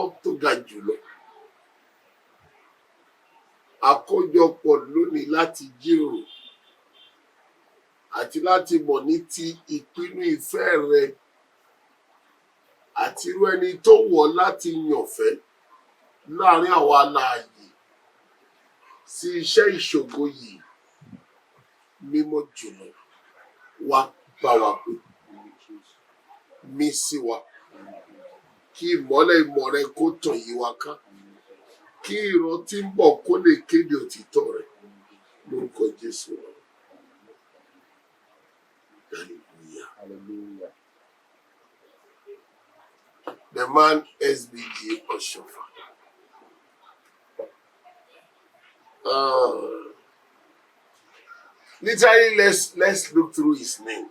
mímọ́ tó ga jùlọ. Àkójọpọ̀ lónìí láti jíròrò àti láti mọ̀ ní ti ìpinnu ìfẹ́ rẹ àti irú ẹni tó wọ̀ láti yànfẹ́ láàrin àwọn alààyè sí iṣẹ́ ìṣògo yìí mímọ́ jùlọ. Wá bá wa pé mí sí wa kí ìmọ́lẹ̀ ìmọ̀ rẹ kó tàn yí wa ká, kí ìran tí ń bọ̀ kó lè kéde òtítọ́ rẹ lórúkọ Jésù. Hallelujah. The man SBJ Oshoffa. Literally, let's look through his name.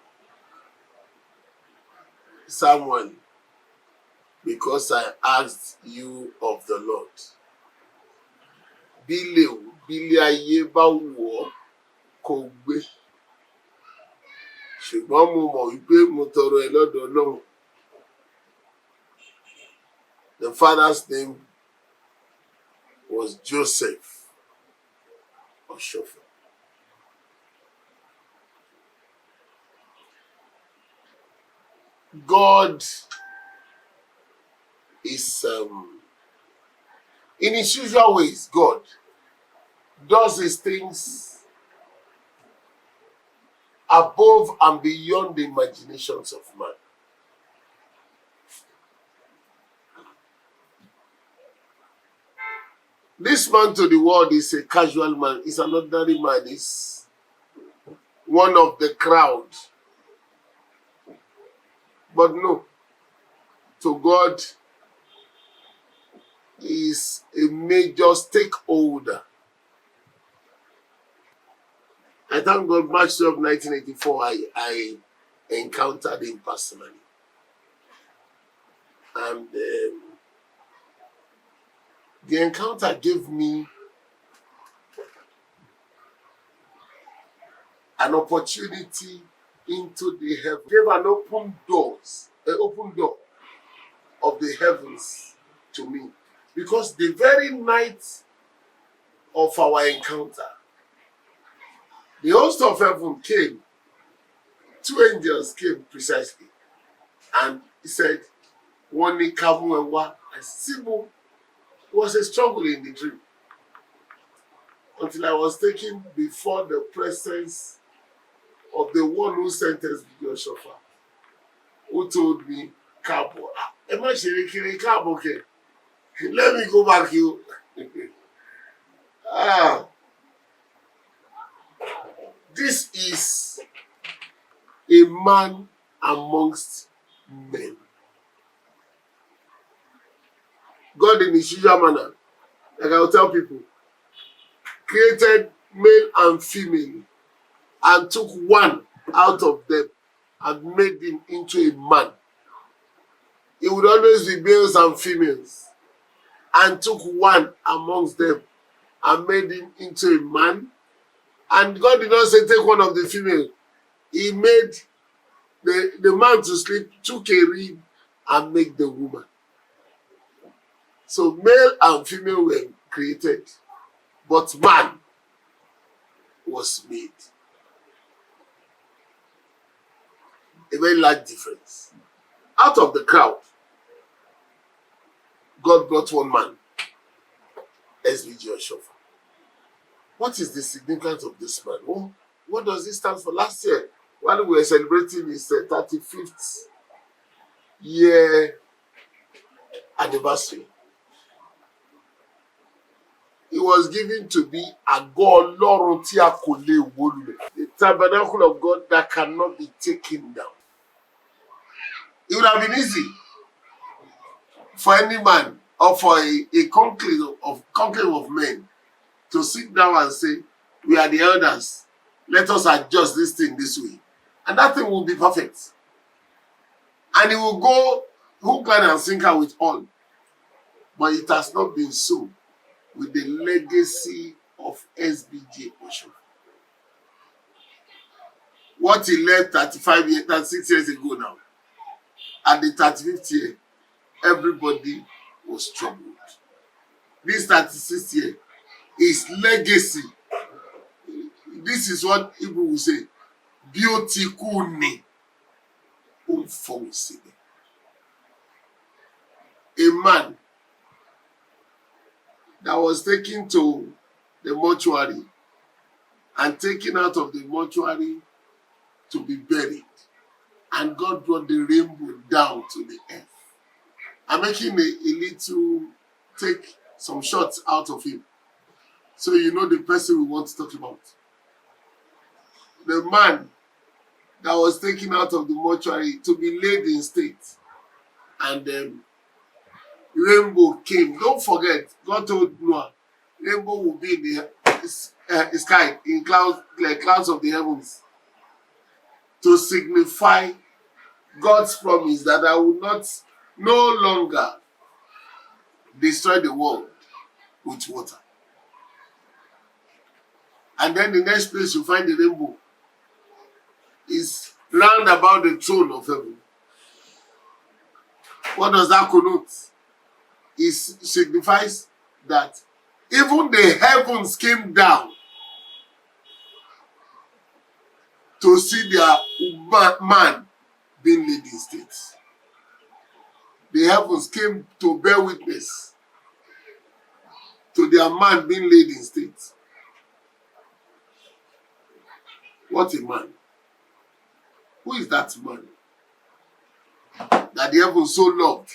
Samuel, because I asked you of the Lord. Bílé ayé bá wù ọ́ kó gbé. Ṣùgbọ́n mo mọ̀ wípé mo tọrọ ẹ lọ́dọ̀ Ọlọ́run. The father's name was Joseph Oshoffa. God is, in his usual ways, God does his things above and beyond the imaginations of man. This man to the world is a casual man, is an ordinary man, is one of the crowd. But no, to God, he is a major stakeholder. I thank God, March 12, 1984, I encountered him personally. And the encounter gave me an opportunity into the heaven, gave an open door of the heavens to me. Because the very night of our encounter, the host of heaven came, 2 angels came precisely, and he said, "One kamu and wa." And Sibu was a struggle in the dream until I was taken before the presence of the one who sent SBJ Oshoffa, who told me, "Kabo, let me go back here." This is a man amongst men. God, in his usual manner, like I will tell people, created male and female and took one out of them and made him into a man. It would always be males and females, and took one amongst them and made him into a man. And God did not say take one of the female. He made the man to sleep, took a rib and make the woman. So male and female were created, but man was made. A very large difference. Out of the crowd, God brought one man, SBJ Oshoffa. What is the significance of this man? Oh, what does it stand for? Last year, while we were celebrating his 35th year anniversary, he was given to be a God, the tabernacle of God that cannot be taken down. It would have been easy for any man or for a conclave of men to sit down and say, "We are the elders. Let us adjust this thing this way." And that thing will be perfect. And it will go hook, line, and sinker with all. But it has not been so with the legacy of SBJ Oshoffa. What he left 36 years ago now, at the 35th year, everybody was troubled. This 36th year is legacy. This is what people will say. Beautiful ne. A man that was taken to the mortuary and taken out of the mortuary to be buried. And God brought the rainbow down to the earth. I'm making a little, take some shots out of him. So you know the person we want to talk about. The man that was taken out of the mortuary to be laid in state. And rainbow came. Don't forget, God told Noah, rainbow will be in the sky, in clouds, like clouds of the heavens, to signify God's promise that I will not no longer destroy the world with water. And then the next place you find the rainbow is round about the throne of heaven. What does that connote? It signifies that even the heavens came down to see their man being laid in state. The heavens came to bear witness to their man being laid in state. What a man. Who is that man that the heavens so loved?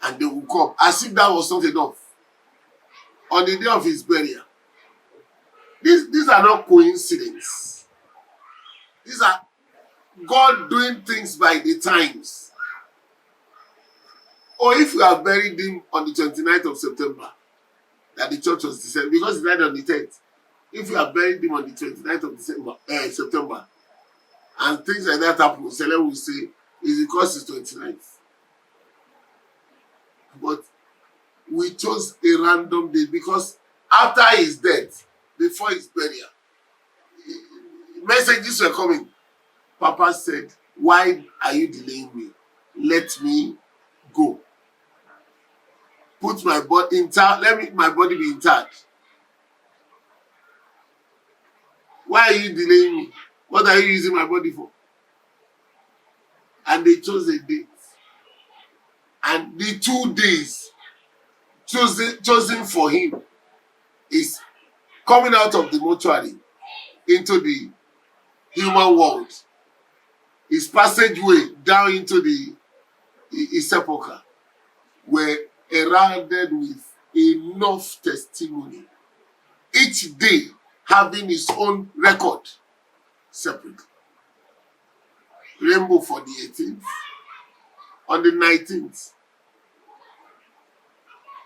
And they will come as if that was not enough. On the day of his burial. These are not coincidences. These are God doing things by the times. Or if you have buried him on the 29th of September, that the church was decided, because he died on the 10th. If you have buried him on the 29th of September, and things like that happen, Sele will say, it's because it's 29th. But we chose a random day because after his death, before his burial, messages were coming. Papa said, why are you delaying me? Let me go. Put my body in charge. Let my body be in charge. Why are you delaying me? What are you using my body for? And they chose a date. And the 2 days chosen for him is coming out of the mortuary into the human world. His passageway down into the sepulchre were surrounded with enough testimony. Each day having its own record separately. Rainbow for the 18th. On the 19th,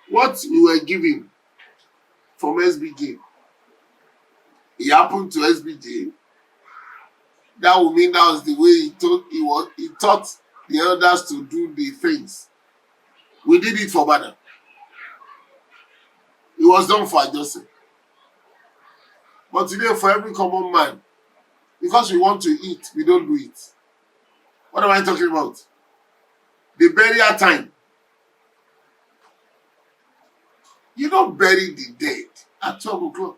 what we were given from SBJ, it happened to SBJ. That would mean that was the way he taught the elders to do the things. We did it for Bada. It was done for Joseph. But today, for every common man, because we want to eat, we don't do it. What am I talking about? The burial time. You don't bury the dead at 12 o'clock.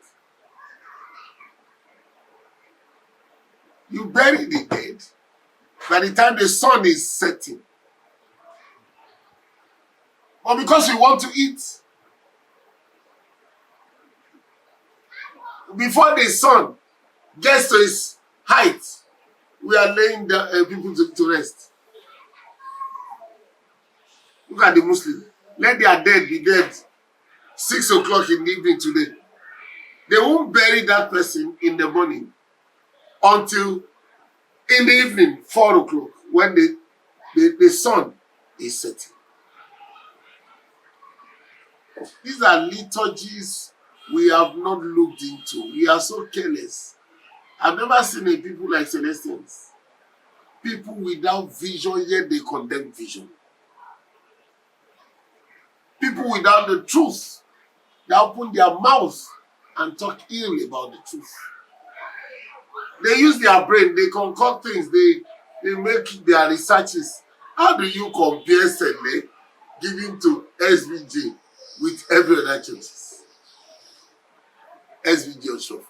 You bury the dead by the time the sun is setting. But because we want to eat, before the sun gets to its height, we are laying the people to rest. Look at the Muslim. Let their dead be dead 6 o'clock in the evening today. They won't bury that person in the morning until in the evening, 4 o'clock, when the sun is setting. These are liturgies we have not looked into. We are so careless. I've never seen a people like Celestians. People without vision, yet they condemn vision. People without the truth, they open their mouths and talk ill about the truth. They use their brain, they concoct things, they make their researches, How do you compare Sele giving to SBJ with every other churches? SBJ Oshoffa.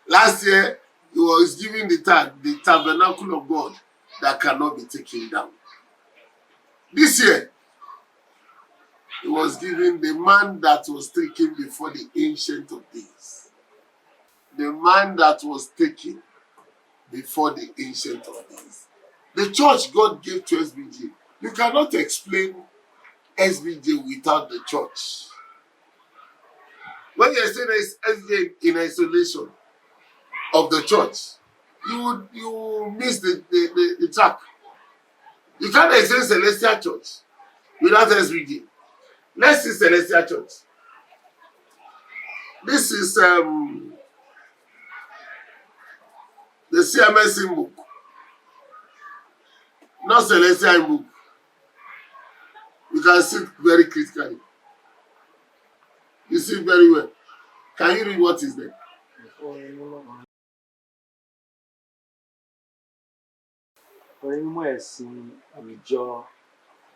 Last year, he was giving the tabernacle of God that cannot be taken down. This year, he was giving the man that was taken before the Ancient of Days. The man that was taken before the Ancient of Days. The church God gave to SBJ. You cannot explain SBJ without the church. When you say there's SBJ in isolation of the church, you miss the track. You can't explain Celestial Church without SBJ. Let's see Celestial Church. This is the CMS book, not Celestial book. You can see it very critically. You see it very well. Can you read what is there? Onímọ̀ ẹ̀sìn ìjọ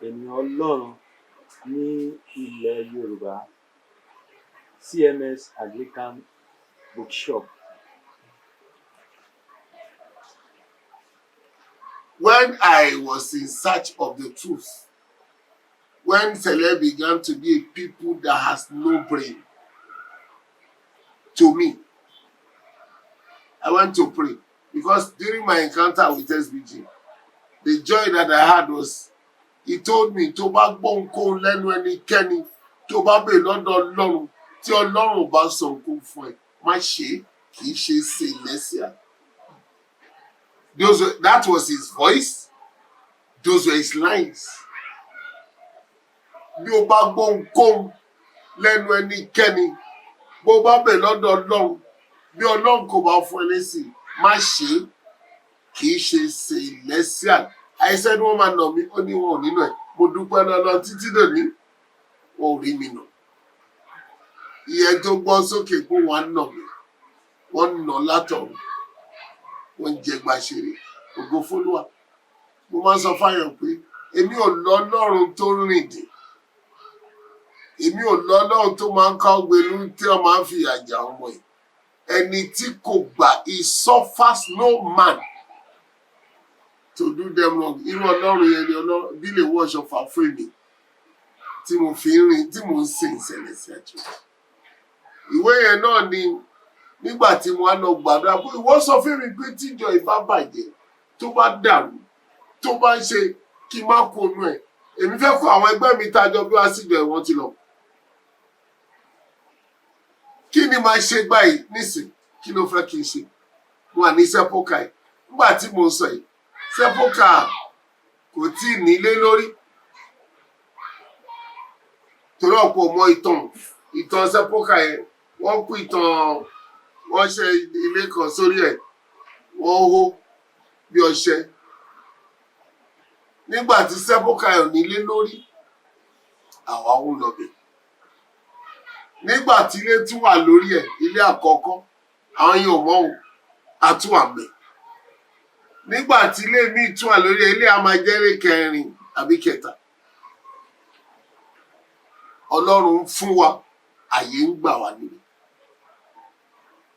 ènìyàn Ọlọ́run ní ilẹ̀ Yorùbá, CMS Anglican Bookshop. When I was in search of the truth, when Sele began to be a people that has no brain, to me, I went to pray because during my encounter with SBJ, the joy that I had was, he told me, tó bá gbọ́ nǹkan lẹ́nu ẹnikẹ́ni, tó bá bèèrè lọ́dọ̀ Ọlọ́run, tí Ọlọ́run bá sọ nǹkan fún ẹ, má ṣe, kì í ṣe Celestial. That was his voice. Those were his lines. Bí o bá gbọ́ nǹkan lẹ́nu ẹnikẹ́ni, bó bá bèèrè lọ́dọ̀ Ọlọ́run, bí Ọlọ́run kò bá fún ẹ lésì, má ṣe, kì í ṣe Celestial. Àìsàn ni wọ́n máa nà mí, ó ní wọn ò nínú ẹ̀. Mo dúpẹ́ lọ́lọ́ títí dòní, wọn ò rí mi nà. Ìyẹn tó gbọ́ sókè pé wọ́n á nà mí, wọ́n nà látọ̀run, wọ́n jẹ gbàṣẹ́rẹ́, ògo f'Olúwa. Mo máa ń sọ fáyọ̀ pé èmi ò lọ Ọlọ́run tó rìn dé. Èmi ò lọ Ọlọ́run tó máa ń ká ògbénú tí wọ́n máa ń fi àjà ọmọ ẹ̀. Ẹni tí kò gbà, he suffers no man to do them wrong. Irú Ọlọ́run yẹn ni Ọlọ́run bí lè wọ́ Ọ̀ṣọ́fà fún èmi tí mo fi ń rìn, tí mo ń sìn Celestial Church. Ìwé yẹn náà ni nígbà tí mo á lọ gbàdúrà pé ìwọ sọ fún mi pé tíjọ ìbá bàjẹ́, tó bá dàrú, tó bá ń ṣe kí n má kónú ẹ̀. Èmi fẹ́ kó àwọn ẹgbẹ́ mi tájọ bí wá síjọ ìwọ́n ti lọ. Kí ni máa ṣe báyìí nísìn? Kí ló fẹ́ kí n ṣe? Mo wà ní sẹ́pọ̀kà yìí. Nígbà tí mo sọ yìí, sẹ́pọ̀kà kò tí ì nílé lórí. Torí ọ̀pọ̀ mọ ìtàn sẹ́pọ̀kà yẹn, wọ́n kú ìtàn, wọ́n ṣe ilé kan sórí ẹ̀, wọ́n hó bí ọṣẹ. Nígbà tí sẹ́pọ̀kà yẹn ò nílé lórí, àwa ń lọ bẹ̀. Nígbà tí ilé tún wà lórí ẹ̀, ilé àkọ́kọ́, àwọn yẹn ò mọ̀ ọ́n, àtúwàmẹ̀. Nígbà tí ilé míì tún wà lórí ẹ̀, ilé a máa jẹ́ ilé kẹrin àbí kẹta. Ọlọ́run fún wa, àyè ń gbà wá níbi.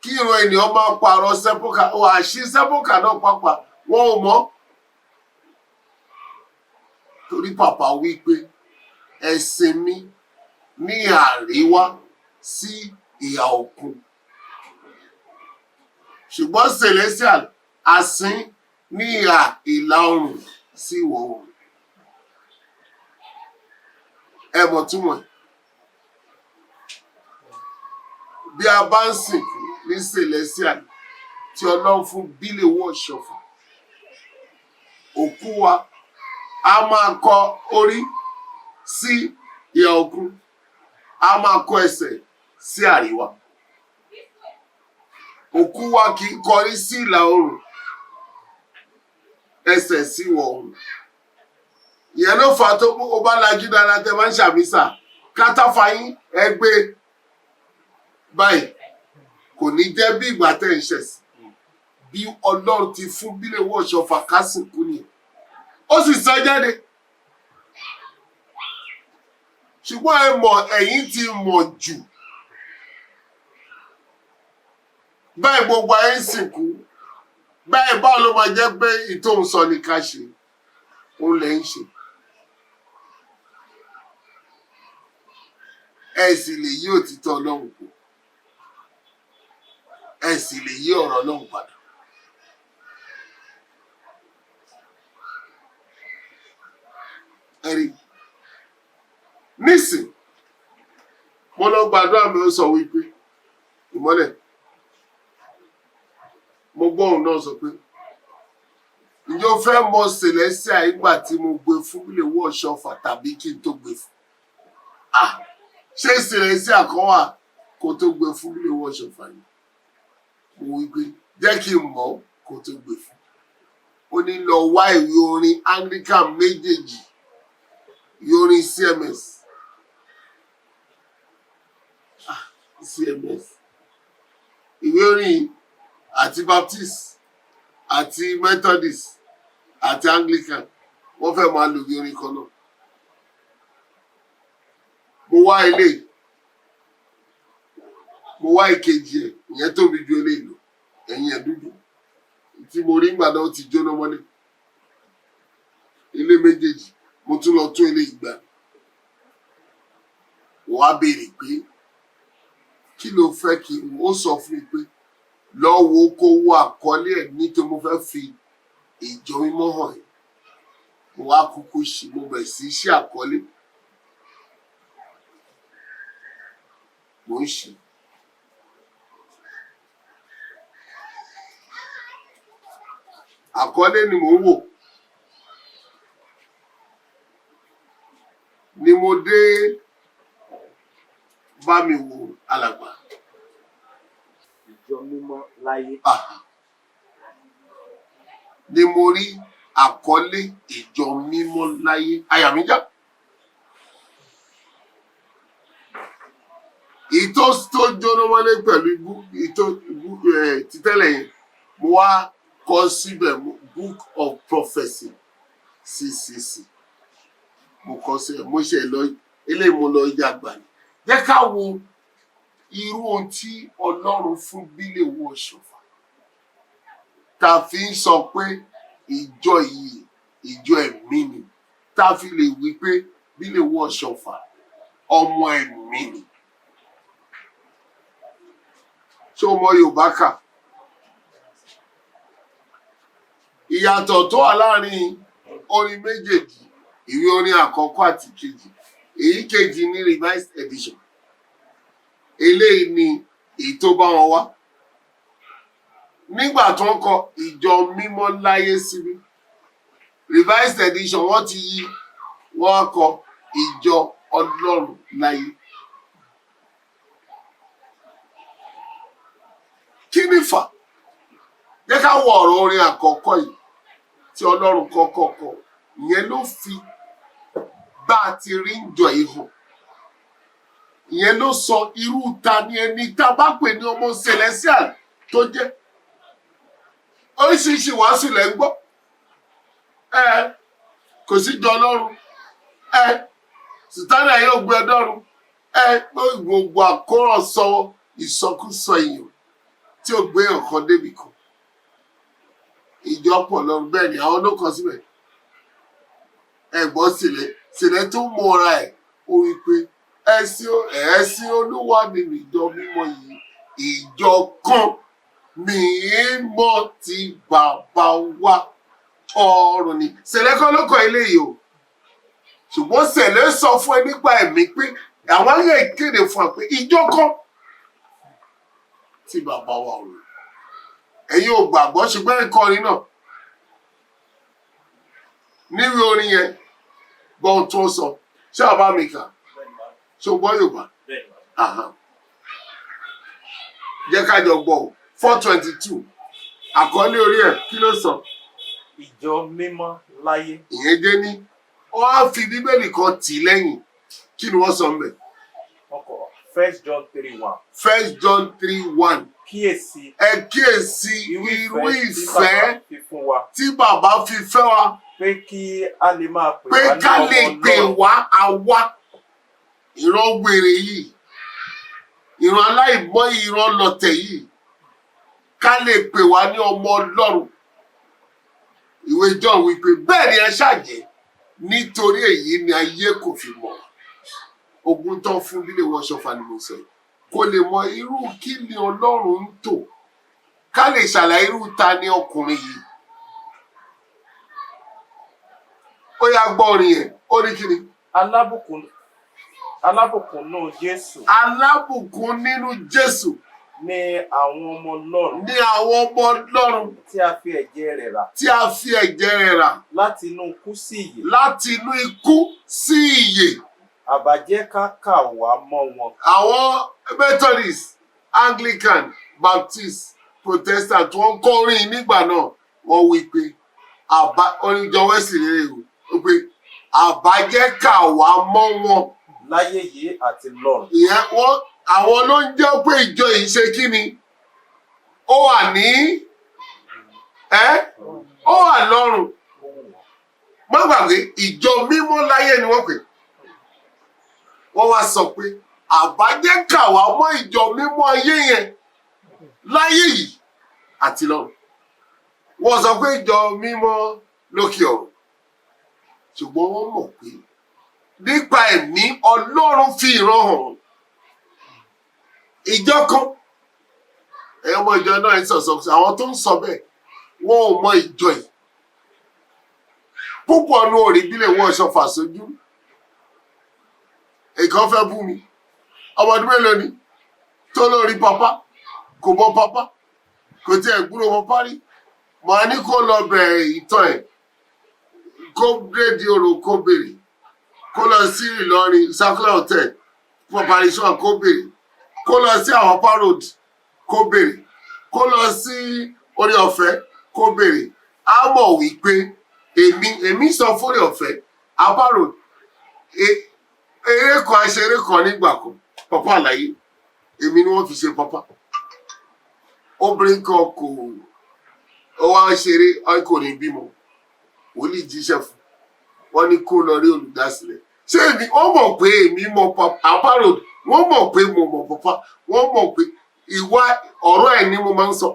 Kí ìran ènìyàn máa pààrọ̀ sẹ́pọ̀kà, àṣì sẹ́pọ̀kà náà pàápàá, wọn ò mọ̀. Torí pàpà wí pé ẹ̀sìn mi ní àríwá sí ìhà òkun. Ṣùgbọ́n Celestial àsín ní ìhà ìlà oòrùn sí ìwọ̀ oòrùn. Ẹ mọ̀ túmọ̀ ẹ̀. Bí a bá ń sìnkú ní Celestial tí Ọlọ́run fún Bílẹ̀ Ọ̀ṣọ́fà, òkú wa a máa kọ orí sí ìhà òkun, a máa kọ ẹsẹ̀ sí àríwá. Òkú wa kì í kọrí sí ìlà oòrùn, ẹsẹ̀ sí ìwọ̀ oòrùn. Ìyẹn ló fà tó o bá lajú dáadáa tẹ máa ń ṣàmísà, kátàfáyín ẹgbẹ́ báyìí kò ní jẹ́ bí ìgbà tẹ̀ ń ṣẹ̀sìn. Bí Ọlọ́run ti fún Bílẹ̀ Ọ̀ṣọ́fà kásìkú ni. ó sì sọ jáde ṣùgbọ́n ẹ mọ̀ ẹ̀yin ti mọ̀ jù báyìí gbogbo ayé ń sìnkú báyìí báwo ló máa jẹ́ pé ìtòhùn sọ ní ká ṣe òun lẹ̀ ń ṣe ẹ sì lè yí òtítọ́ Ọlọ́run kù ẹ sì lè yí ọ̀rọ̀ Ọlọ́run padà. Ẹ̀rí nísìn mo lọ gbàdúrà mi ó sọ wípé ìmọ́lẹ̀ mo gbọ́ òun náà sọ pé ǹjẹ́ o fẹ́ mọ Celestial ìgbà tí mo gbé fún Bílèwọ́ Ọ̀ṣọ́fà tàbí kí n tó gbé fún ṣé Celestial kan wà kó tó gbé fún Bílèwọ́ Ọ̀ṣọ́fà yìí mo wí pé jẹ́ kí n mọ̀ kó tó gbé fún ó ní lọ wá ìwé orin Anglican méjèèjì ìwé orin CMS ìwé orin àti Baptist àti Methodist àti Anglican wọ́n fẹ́ máa lò ìwé orin kan náà mo wá ìkejì ẹ̀ ìyẹn tóbi ju eléyìí lọ ẹ̀yìn ẹ̀ dúdú tí mo rí gbàdá ó ti jóná mọ́lẹ̀ ilé méjèèjì mo tún lọ tún eléyìí gbà wọ́n á béèrè pé kí ló fẹ́ kí n ó sọ fún mi pé lọ́wọ́ kó wọ àkọlé ẹ̀ nítorí mo fẹ́ fi ìjọ mímọ́ hàn ẹ́ mo wá kúkú ṣì mo bẹ̀ sí iṣẹ́ àkọlé mo ń ṣe. Àkọlé ni mò ń wò ni mo dé bá mi wo alàgbà. Ìjọ mímọ́ láyé. Ni mo rí àkọlé ìjọ mímọ́ láyé. Àyà mi já. Ìtò tó jóná wọlé pẹ̀lú títẹ́lẹ̀ yẹn mo wá kọ síbẹ̀ book of prophecy CCC mo kọ síbẹ̀ mo ṣe lọ eléyìí mo lọ yàgbà ni jẹ́ ká wo irú ohun tí Ọlọ́run fún Bílèwọ́ Ọ̀ṣọ́fà tá a fi ń sọ pé ìjọ yìí ìjọ ẹ̀mí ni tá a fi lè wí pé Bílèwọ́ Ọ̀ṣọ́fà ọmọ ẹ̀mí ni ṣé o mọ Yorùbá kà? Ìyàtọ̀ tó wà láàrin orin méjèèjì ìwé orin àkọ́kọ́ àti kejì èyí kejì ní revised edition eléyìí ni èyí tó bá wọn wá nígbà tó ń kọ ìjọ mímọ́ láyé síbí revised edition wọ́n ti yí wọ́n kọ ìjọ Ọlọ́run láyé. Kí ni fà? Jẹ́ ká wọ ọ̀rọ̀ orin àkọ́kọ́ yìí tí Ọlọ́run kọ́kọ́ kọ ìyẹn ló fi bá a ti rí ń jọ ihò ìyẹn ló sọ irú ta ni ẹni tá a bá pè ní ọmọ Celestial tó jẹ́ oríṣiríṣi wàásù lẹ́ ń gbọ́ kò sí jọ Ọlọ́run Sìtánì yóò gbé Ọlọ́run gbogbo àkóràn ìsọkúsọ èèyàn tí ó gbé ọ̀kan débì kan ìjọ pọ̀ lọ́run bẹ́ẹ̀ ni àwọn ló kọ síbẹ̀ ẹ̀gbọ́n sílẹ̀ tó mọ́ra ẹ̀ ó wí pé ẹ̀sìn Olúwa nínú ìjọ mímọ́ yìí ìjọ kan mímọ́ ti bàbá wa ọ̀run ni sílẹ̀ kọ́ ló kọ eléyìí o ṣùgbọ́n sílẹ̀ sọ fún ẹ nípa ẹ̀mí pé àwọn ayé kéde fún ẹ pé ìjọ kan tí bàbá wa ọ̀run ẹ̀yin ò gbàgbọ́ ṣùgbọ́n ìkọrin náà níwèé orin yẹn gbọ́ ohun tó sọ ṣé ọba mi kà ṣé o gbọ́ Yorùbá jẹ́ ká jọ gbọ́ 422 àkọlé orí ẹ̀ kí ló sọ? Ìjọ mímọ́ láyé. Ìyẹn dé ní wọ́n á fi Bíbélì kan tì lẹ́yìn kí ni wọ́n sọ mbẹ̀? 1 John 3:1. 1 John 3:1. Kíyèsí Ẹ kíyèsí irú ìfẹ́ fi fún wa tí bàbá fi fẹ́ wa, pé kí a lè máa pè pé wá ní ká ọmọ lè pè Ọlọ́run. wá àwa ìran wèrè yìí, ìran aláìmọ́ ìran lọ̀tẹ̀ yìí, ká lè pè wá ní ọmọ Ọlọ́run. Ìwé John wípé bẹ́ẹ̀ ni ẹ ṣàjẹ́, nítorí èyí ni ayé kò fi mọ̀. Ogun tán fún Bílé Ọ̀ṣọ́fà ni mo sọ yìí, kó lè mọ irú kí ni Ọlọ́run ń tò, ká lè ṣàlàyé irú ta ni ọkùnrin yìí. Ó yá gbọ́ orin yẹn, ó ní kí ni? Alábùkún nínú Jésù Alábùkún nínú Jésù ni àwọn ọmọ Ọlọ́run ni àwọn ọmọ Ọlọ́run tí a fi ẹ̀jẹ̀ rẹ̀ rà tí a fi ẹ̀jẹ̀ rẹ̀ rà láti inú ikú sí ìyè. láti inú ikú sí ìyè. Àbàjẹ́ ká kà wá mọ́ wọn. Àwọn Methodist, Anglican, Baptist, Protestant wọ́n kọ́ orin nígbà náà, wọ́n wí pé orin John Wesley rèé o, ó pé àbàjẹ́ kà wá mọ́ wọn. Láyé yìí àti lọ́run. Ìyẹn àwọn ló ń jẹ́ pé ìjọ yìí ṣe kí ni? Ó wà ní ó wà lọ́run. Má gbàgbé ìjọ mímọ́ láyé ni wọ́n pè. Wọ́n wá sọ pé àbàjẹ́ kà wá mọ́ ìjọ mímọ́ ayé yẹn láyé yìí àti lọ́run. Wọ́n sọ pé ìjọ mímọ́ lókè ọ̀run. Ṣùgbọ́n wọ́n mọ̀ pé nípa ẹ̀mí Ọlọ́run fi ìran hàn. Ìjọ kan, ẹ̀yọ́ ọmọ ìjọ náà ń sọ̀sọ̀, àwọn tó ń sọ bẹ́ẹ̀, wọ́n ò mọ ìjọ yìí. Púpọ̀ ní orí Bílé Ọ̀ṣọ́fà sójú. Èkán fẹ́ bú mi. Ọmọ ọdún mélòó ni? Tó lórí papa, kò mọ papa, kò tiẹ̀ gbúrò papa rí. Màá ní kó lọ bẹ̀rẹ̀ ìtàn ẹ̀, kó grédì orò kó béèrè, kó lọ sí Ìlọrin Circular Hotel, preparation kó béèrè, kó lọ sí àwọn parod kó béèrè, kó lọ sí Orí Ọ̀fẹ́ kó béèrè. Á mọ̀ wípé èmi sọ fún Orí Ọ̀fẹ́ àparod eré kan aṣeré kan nígbà kan, papa àlàyé èmi ni wọ́n fi ṣe papa. Obìnrin kan ó wá ṣeré kò ní bímọ, wòlíì jíṣẹ́ fún, wọ́n ní kó lọ rí olùdásílẹ̀. Ṣé wọ́n mọ̀ pé èmi mọ papa àparod, wọ́n mọ̀ pé mo mọ̀ papa, wọ́n mọ̀ pé ìwà ọ̀rọ̀ ẹ̀ ni mo máa ń sọ.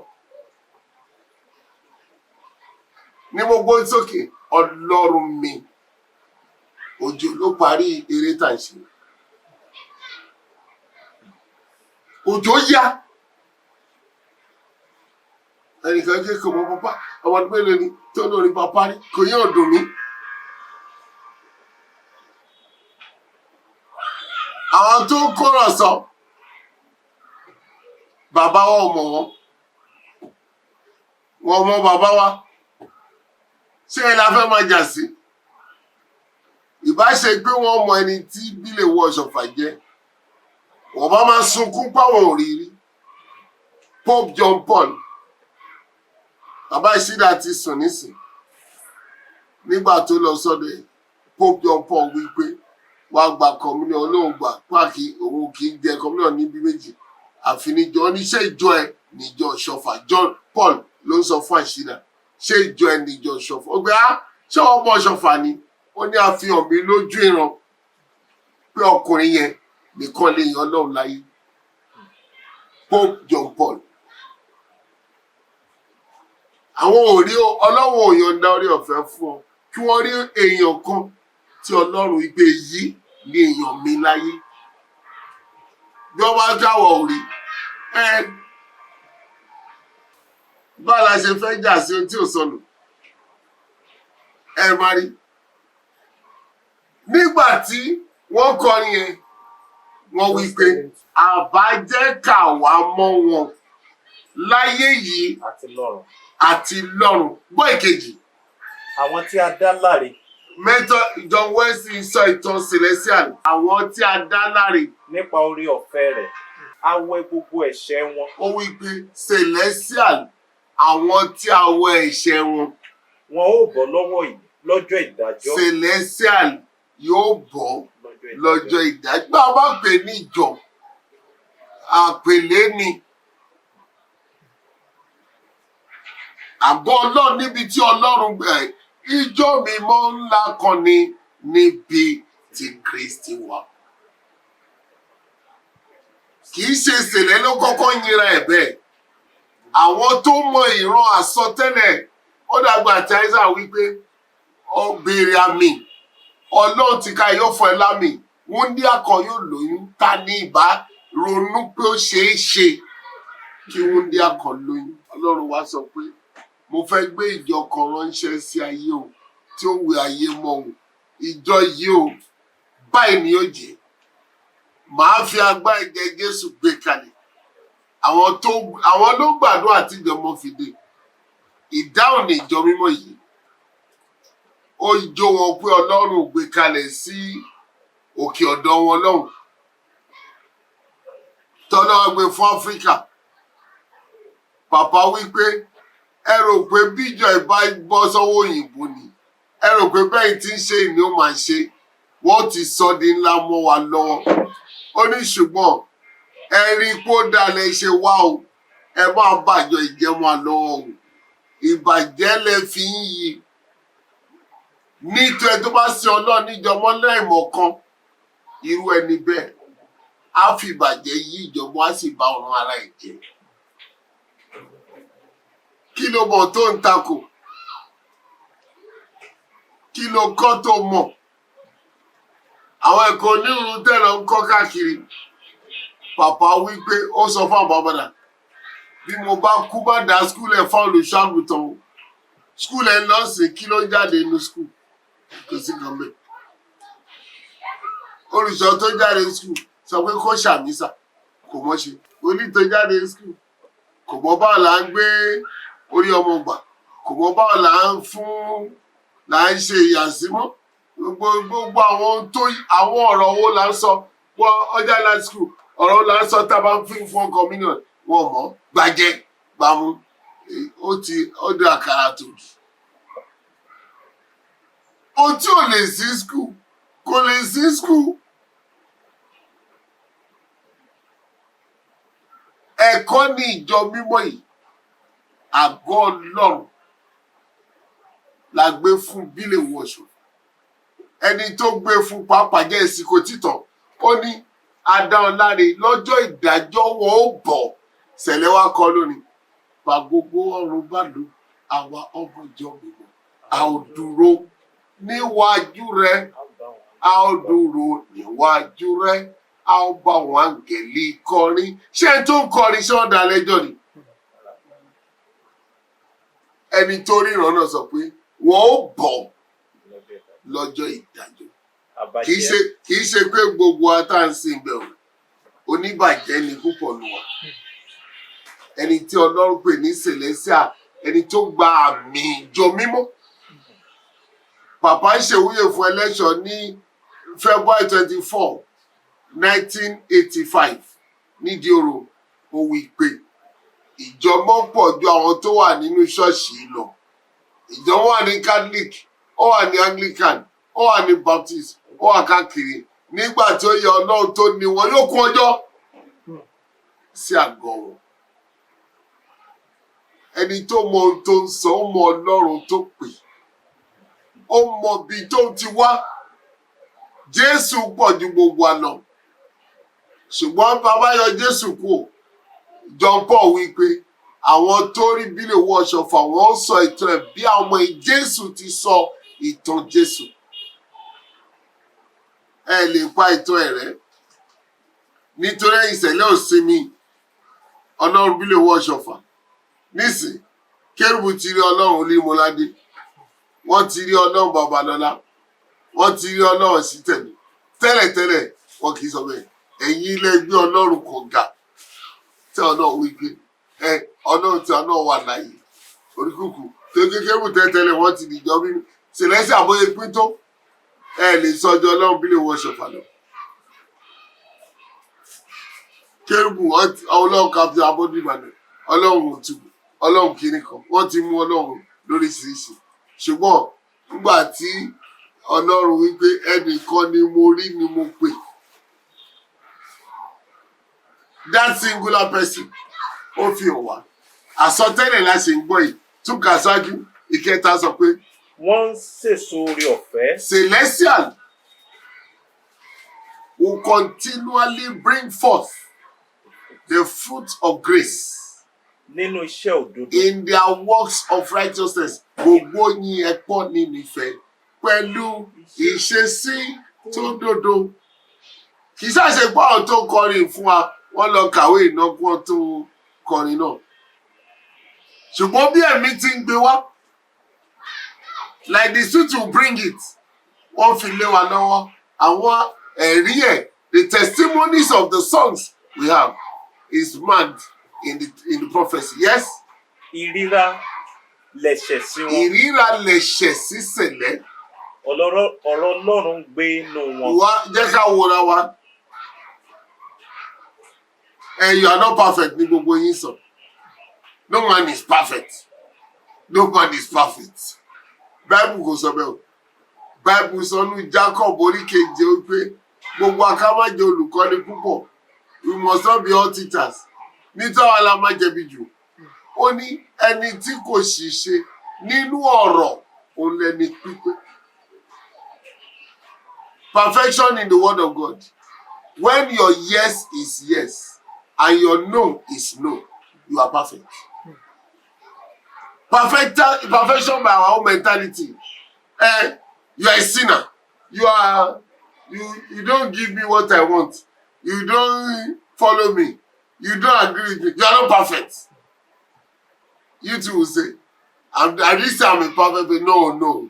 Ní mo gbóhùn sókè, Ọlọ́run mi, òjò ló parí eré tá à ń ṣe. Òjò yá. Ẹnìkan jẹ́ kò mọ papa, ọmọ ọdún mélòó ni tó lórí papa rí, kò yín ọ̀dùn mí. Àwọn tó ń kórọ̀ sọ, bàbá wa ò mọ̀ wọ́n mọ bàbá wa. Ṣé ẹ la fẹ́ máa jà sí? Ìbá ṣe pé wọ́n mọ ẹni tí Bílé Ọ̀ṣọ́fà jẹ́, wọ́n bá máa sunkún páwọn ò rí rí. Pope John Paul, bàbá ìṣídà ti sùn nísìn. Nígbà tó lọ sọ́dọ̀ ẹ̀, Pope John Paul wí pé wàá gba communion, olóhùn gbà páàkì òun kì í jẹ communion níbi méjì. Àfi níjọ oníṣẹ́ ìjọ ẹ̀ níjọ Ọ̀ṣọ́fà. John Paul ló ń sọ fún àṣídà, ṣé ìjọ ẹ̀ níjọ Ọ̀ṣọ́fà? Ó gbé ṣé ọmọ Ọ̀ṣọ́fà ni? Ó ní àfihàn mi lójú ìran pé ọkùnrin yẹn nìkan lè yan Ọlọ́run láyé. Pope John Paul. Àwọn ò rí Ọlọ́run ò yọ̀ǹda orí ọ̀fẹ́ fún ọ kí wọ́n rí èèyàn kan tí Ọlọ́run ìgbé yìí ní èèyàn mi láyé. Bí wọ́n bá jáwọ́ orí, báwo la ṣe fẹ́ jà sí ohun tí ò sọnù? Ẹ máa rí. Nígbà tí wọ́n kọrin yẹn, wọ́n wí pé àbàjẹ́ kà wá mọ́ wọn láyé yìí àti lọ́run. Gbọ́ ìkejì. Àwọn tí a dá láre. John Wesley sọ ìtàn Celestial. Àwọn tí a dá láre. Nípa orí ọ̀fẹ́ rẹ̀, a wẹ gbogbo ẹ̀ṣẹ̀ wọn. Ó wí pé Celestial, àwọn tí a wẹ ẹ̀ṣẹ̀ wọn. Wọn ó bọ́ lọ́jọ́ ìdájọ́. Celestial yóò bọ́ lọ́jọ́ ìdájọ́. Bá a bá pè ní ìjọ, àpèlé ni. Àgọ́ Ọlọ́run níbi tí Ọlọ́run ìjọ mímọ́ ńlá kan ni níbi tí Kristi wà. Kì í ṣe ìṣẹ̀lẹ̀ ló kọ́kọ́ yinra ẹ̀ bẹ́ẹ̀. Àwọn tó mọ ìran àsọtẹ́lẹ̀ ó dàgbà tí Isaiah wípé ó béèrè àmì Ọlọ́run ti ka yóò fún ẹ lámì wúńdíá kan yóò lóyún ta ní ìbá ronú pé ó ṣeé ṣe kí wúńdíá kan lóyún. Ọlọ́run wá sọ pé mo fẹ́ gbé ìjọ kan ránṣẹ́ sí ayé o tí ó wẹ ayé mọ́ o. Ìjọ yìí o báyìí ni ó jẹ́. Màá fi agbá ẹ̀jẹ̀ Jésù gbé kalẹ̀. Àwọn ló gbàdúrà àti ìjọmọ fìdí. Ìdáhùn ní ìjọ mímọ́ yìí. Ó jó wọn pé Ọlọ́run gbé kalẹ̀ sí òkè ọ̀dọ̀ wọn lọ́hùn. Tọ́lọ́wọ́ gbé fún Áfíríkà. Pàpá wípé ẹ rò pé bíjọ ìbá bọ́ sọ́wọ́ òyìnbó ni. Ẹ rò pé bẹ́ẹ̀ tí ń ṣe ìní ó máa ṣe. Wọ́n ti sọ di ńlá mọ́ wa lọ́wọ́. Ó ní ṣùgbọ́n ẹ rí pó dalẹ̀ ṣe wá o. Ẹ máa bàjọ́ ìjẹun wa lọ́wọ́ o. Ìbàjẹ́ lẹ fi ń yí. Nítorí tó bá ṣe Ọlọ́run níjọmọ láìmọ̀ kan irú ẹni bẹ́ẹ̀ á fi ìbàjẹ́ yí ìjọba á sì bá ọ̀run ara ẹ̀ jẹ́. Kí ló mọ̀ tó ń takò? Kí ló kọ́ tó mọ̀? Àwọn ẹ̀kọ́ onírúurú tẹ̀lé ń kọ́ káàkiri. Pàpá wí pé ó sọ fún àwọn bàbá bí mo bá kú bá dá skúl ẹ̀ fún olùṣọ́ àgùntàn o. Skúl ẹ̀ lọ sí kí ló jáde inú skúl? Kò sí kan bẹ́ẹ̀. Olùṣọ́ tó jáde skúl sọ pé kó ṣàmísà kò mọ̀ ṣe. Oní tó jáde skúl kò mọ̀ báwo là ń gbé orí ọmọ gbà, kò mọ̀ báwo là ń ṣe ìyàsímọ́. Gbogbo àwọn ọ̀rọ̀ wo là ń sọ wọ́n ọjà láti skúl ọ̀rọ̀ wo là ń sọ tá a bá ń fi fún communion wọn mọ̀ gbàjẹ́ gbàmú ó di àkàrà tó dì. Ohun tí ò lè sí skúl kò lè sí skúl. Ẹ̀kọ́ ní ìjọ mímọ́ yìí àgọ́ Ọlọ́run la gbé fún bílẹ̀ wọ̀ṣọ̀. Ẹni tó gbé fún pàápàá jẹ́ ìsìnkú títàn ó ní adáọláre lọ́jọ́ ìdájọ́ wọn ó bọ̀ ṣẹlẹ̀ wá kọ́ lónìí. Bá gbogbo ọrùn bá lò àwa ọmọjọ́ mímọ́ a ò dúró níwájú rẹ a ò dúró níwájú rẹ a ó bá wọn àǹgẹ̀lì kọrin. Ṣé tó ń kọrin ṣé ọ̀dà lẹ́jọ́ ni? Ẹni tó ríran náà sọ pé wọ́n ó bọ̀ lọ́jọ́ ìdájọ́. Kì í ṣe pé gbogbo atáǹsìn bẹ̀rù oníbàjẹ́ ni púpọ̀ nù wá. Ẹni tí Ọlọ́run pè ní Celestial, ẹni tó gba àmì ìjọ mímọ́. Pàpá ń ṣèwúyè fún election ní February 24, 1985 nídìí òrò ó wí pé ìjọ mọ́ pọ̀ ju àwọn tó wà nínú ṣọ́ọ̀ṣì lọ. Ìjọ wà ní Catholic, ó wà ní Anglican, ó wà ní Baptist, ó wà káàkiri. Nígbà tí ó yẹ Ọlọ́run tó ní wọn yóò kún ọjọ́ sí àgọ́ wọn. Ẹni tó mọ ohun tó ń sọ ó mọ Ọlọ́run tó pè. Ó mọ ibi tó ti wá. Jésù pọ̀ ju gbogbo àná. Ṣùgbọ́n bàbá yọ Jésù kúrò. John Paul wí pé àwọn tó rí bílẹ̀ owó Ọ̀ṣọ́fà wọ́n sọ ìtàn ẹ̀ bí àwọn ọmọ Jésù ti sọ ìtàn Jésù. Ẹ lè pa ìtàn ẹ̀ rẹ́. Nítorí ìṣẹ̀lẹ̀ òsinmi Ọlọ́run bílẹ̀ owó Ọ̀ṣọ́fà. Nísìn Kérúbù ti rí Ọlọ́run Olímọládé. Wọ́n ti rí Ọlọ́run Babalọ́lá. Wọ́n ti rí Ọlọ́run Sítẹ̀lú. Tẹ́lẹ̀tẹ́lẹ̀ wọn kì í sọ bẹ́ẹ̀. Ẹ̀yin ilé gbé Ọlọ́run kan ga. Tí Ọlọ́run wí pé Ọlọ́run tí Ọlọ́run wà láàyè. Oríkùkù tó Kérúbù tẹ́lẹ̀tẹ́lẹ̀ wọ́n ti dìjọ́ bí Celestial àbóyé pín tó. Ẹ lè sọjọ́ Ọlọ́run bílẹ̀ owó Ọ̀ṣọ́fà lọ. Kérúbù Ọlọ́run Captain Abọ́dún Ìbàdàn. Ọlọ́run òtùbù Ọlọ́run kìíní kan wọ́n ti mú Ọlọ́run lóríṣiríṣi. Ṣùgbọ́n nígbà tí Ọlọ́run wípé ẹnìkan ni mo rí ni mo pè. that singular person ó fi hàn wá àsọtẹ́lẹ̀ la ṣe ń gbọ́ yìí tún kà sáájú ìkẹta sọ pé. wọ́n ń sèso oore ọ̀fẹ́. Celestial will continually bring forth the fruit of grace nínú iṣẹ́ òdodo. in their works of righteousness. Gbogbo yín ẹ pọ̀ nínú ìfẹ́ pẹ̀lú ìṣesí tó dodo. Kì í ṣàṣe pé àwọn tó kọrin fún wa wọ́n lọ kàwé ìnáwó tó kọrin náà. Ṣùgbọ́n bí ẹ̀mí ti ń gbé wá, like the Spirit will bring it, wọ́n fi lé wa lọ́wọ́. Àwọn ẹ̀rí ẹ̀, the testimonies of the songs we have is marked in the prophecy. Yes? Ìríra lẹ̀ṣẹ̀ sí wọn. Ìríra lẹ̀ṣẹ̀ sí sẹ̀lẹ̀. Ọ̀rọ̀ Ọlọ́run gbé inú wọn. Wá jẹ́ ká wòra wa. You are not perfect ní gbogbo yín sọ. No man is perfect. No man is perfect. Bible kò sọ bẹ́ẹ̀ o. Bible sọ ní Jacob oríkeje ó pé gbogbo akámájẹ olùkọ́ni púpọ̀. We must not be all teachers. Nítorí àwọn alámájẹbi jù. Ó ní ẹni tí kò ṣìṣe nínú ọ̀rọ̀ òun lẹni pípé. Perfection in the word of God. When your yes is yes and your no is no, you are perfect. Perfection by our own mentality. You are a sinner. You don't give me what I want. You don't follow me. You don't agree with me. You are not perfect. You too will say, I didn't say I'm a perfect, but no.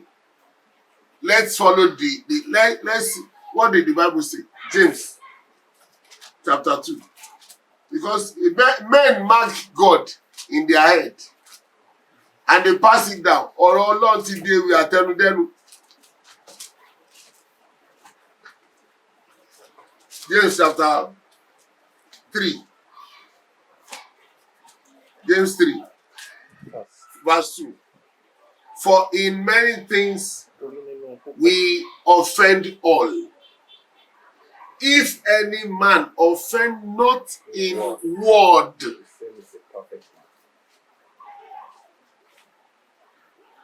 Let's follow let's see. What did the Bible say? James chapter 2. Because men mark God in their head and they pass it down. Or Lord, today we are telling them. James chapter 3. James 3. Verse 2. For in many things we offend all. If any man offend not in word,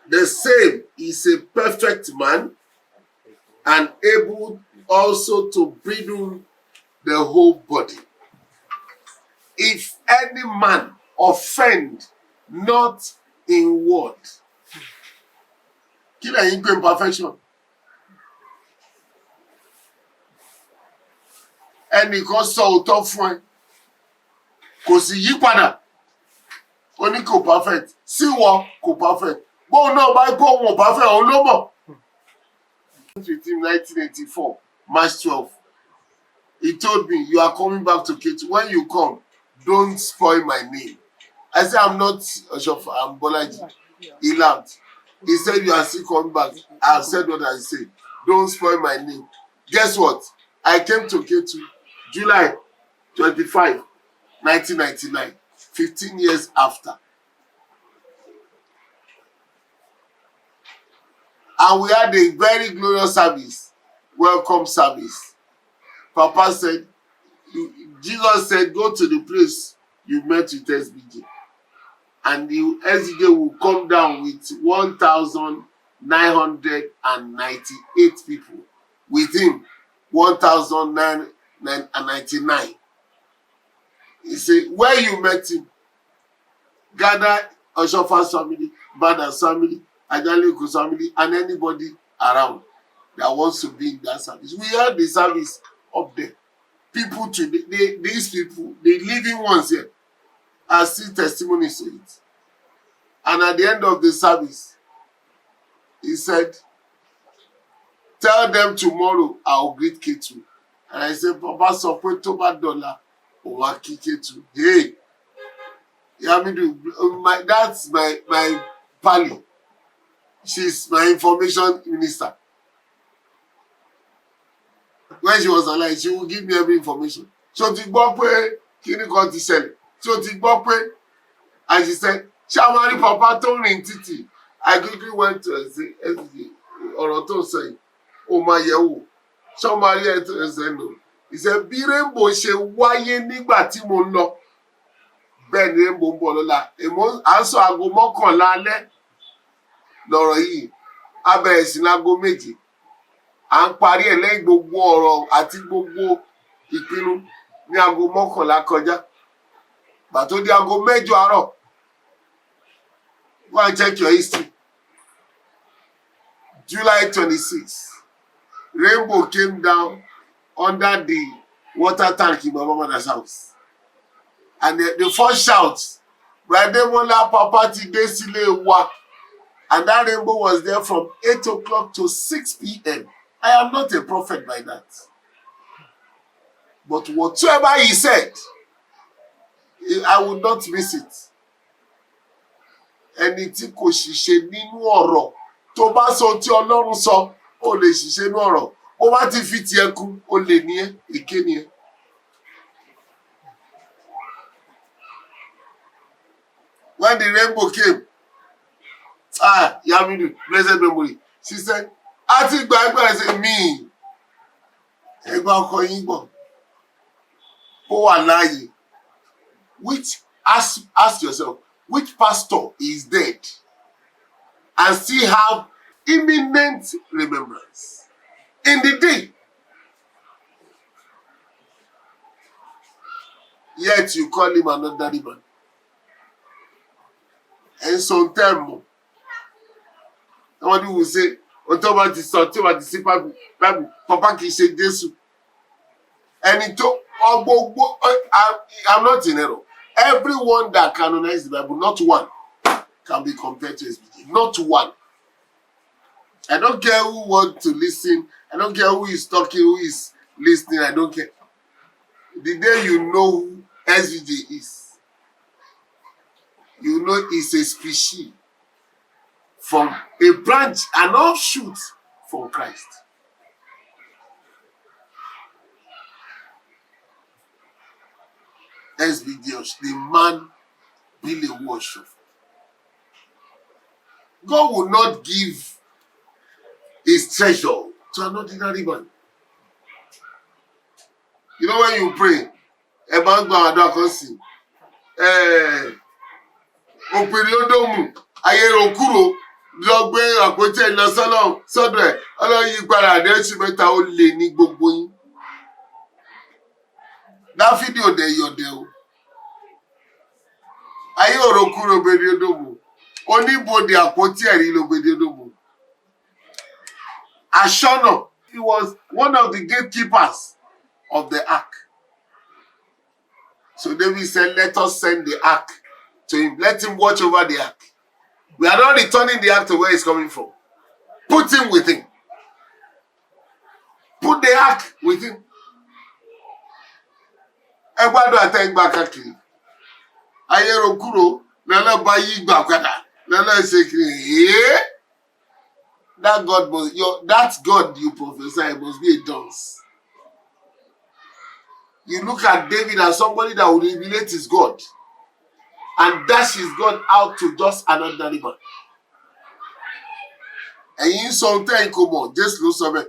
the same is a perfect man and able also to bridle the whole body. If any man offend not in word. Kí lẹ̀yin pè imperfection? Ẹnìkan sọ òótọ́ fún ẹ, kò sì yí padà, ó ní kò perfect, sí wọ kò perfect, bóun náà bá kó òun ò perfect, òun ló mọ̀. With him 1984, March 12, he told me, you are coming back to Ketu. When you come, don't spoil my name. I said, I'm not Oshoffa, I'm Bolaji. He laughed. He said, you are still coming back. I have said what I said. Don't spoil my name. Guess what? I came to Ketu July 25, 1999, 15 years after. And we had a very glorious service, welcome service. Papa said, Jesus said, go to the place you met with SBJ. And the SBJ will come down with 1,998 people. With him, 1,999. He said, where you met him, gather Oshoffa's family, Bada's family, Ajaleko's family, and anybody around that wants to be in that service. We had the service up there. People today, these people, the living ones here, are still testimonies to it. And at the end of the service, he said, tell them tomorrow I'll greet Ketu. And I said, Papa, support $2 or Ketu. Hey, that's my pally. She's my information minister. When she was alive, she will give me every information. So ti gbọ́ pé kíní kan ti ṣẹlẹ̀. So ti gbọ́ pé, and she said, Shamari Papa tó rìn títì. I quickly went to say, ọ̀rọ̀ tó sọ yìí, ó máa yẹ̀ wò. Shamari ẹ̀ tó ẹsẹ̀ lò. He said, bí rainbow ṣe wáyé nígbà tí mo ń lọ, bẹ́ẹ̀ ni rainbow ń bọ̀ lọ́la. À ń sọ aago mọ́kànlá alẹ́ lọ̀rọ̀ yìí, a bẹ̀rẹ̀ sí ní aago méje. À ń parí ẹ̀ lẹ́yìn gbogbo ọ̀rọ̀ àti gbogbo ìpinnu ní aago mọ́kànlá kọjá. Gbà tó di aago mẹ́jọ àárọ̀, go and check your history. July 26, rainbow came down under the water tank in my mother's house. And the first shout, Bro Ademola Papa ti dé sílé wa. And that rainbow was there from 8 o'clock to 6 p.m. I am not a prophet by that. But whatever he said, I would not miss it. Ẹni tí kò ṣiṣẹ́ nínú ọ̀rọ̀ tó bá sọ tí Ọlọ́run sọ, ó lè ṣiṣẹ́ nínú ọ̀rọ̀. Ó bá ti fi tiẹ̀ kú, ó lè ní ẹ́, èké ni ẹ́. When the rainbow came, Yamidu, blessed memory, she said, Ati gbàgbà, I said, me. Ẹgbẹ́ ọkọ yín gbọ́. Ó wà láàyè. Which, ask yourself, which pastor is dead and still have imminent remembrance in the day? Yet you call him another man. And sometimes, somebody will say, Otoba ti sọ tí wà ti sí Bible, Papa kì í ṣe Jésù. Ẹni tó ọgbogbo, I'm not in error. Everyone that canonized the Bible, not one, can be compared to SBJ. Not one. I don't care who wants to listen. I don't care who is talking, who is listening. I don't care. The day you know who SBJ is, you know it's a species from a branch, an offshoot from Christ. SBJ, the man Bro Oshoffa. God will not give his treasure to an ordinary man. You know when you pray, ẹ bá ń gba àdúrà kan sí, òpèrè ódòmù, ayé òkúrò, lọ gbé àpótí ẹ̀ lọ sọ́dọ̀ ẹ̀, Ọlọ́run yí padà dé oṣù mẹ́ta ó lé ní gbogbo yín. Dáfídì ò dẹ̀ yọ̀dẹ̀ o. Ayé òròkúrò òpèrè ódòmù, oníbodè àpótí ẹ̀rí ló gbèdé ódòmù. Ashona, he was one of the gatekeepers of the ark. So David said, let us send the ark to him. Let him watch over the ark. We are not returning the ark to where it's coming from. Put him with him. Put the ark with him. Ẹgbàdo àtẹ̀gbà kàkiri. Ayẹ̀rò kúrò lọ́lọ́ bá yí gbà padà. Lọ́lọ́ ṣe kiri. That God you prophesy must be a dunce. You look at David as somebody that will revelate his God and dash his God out to just another man. Ẹ̀yin sọ tẹ́ ẹ̀ kò mọ̀, Jésù ló sọ bẹ́ẹ̀.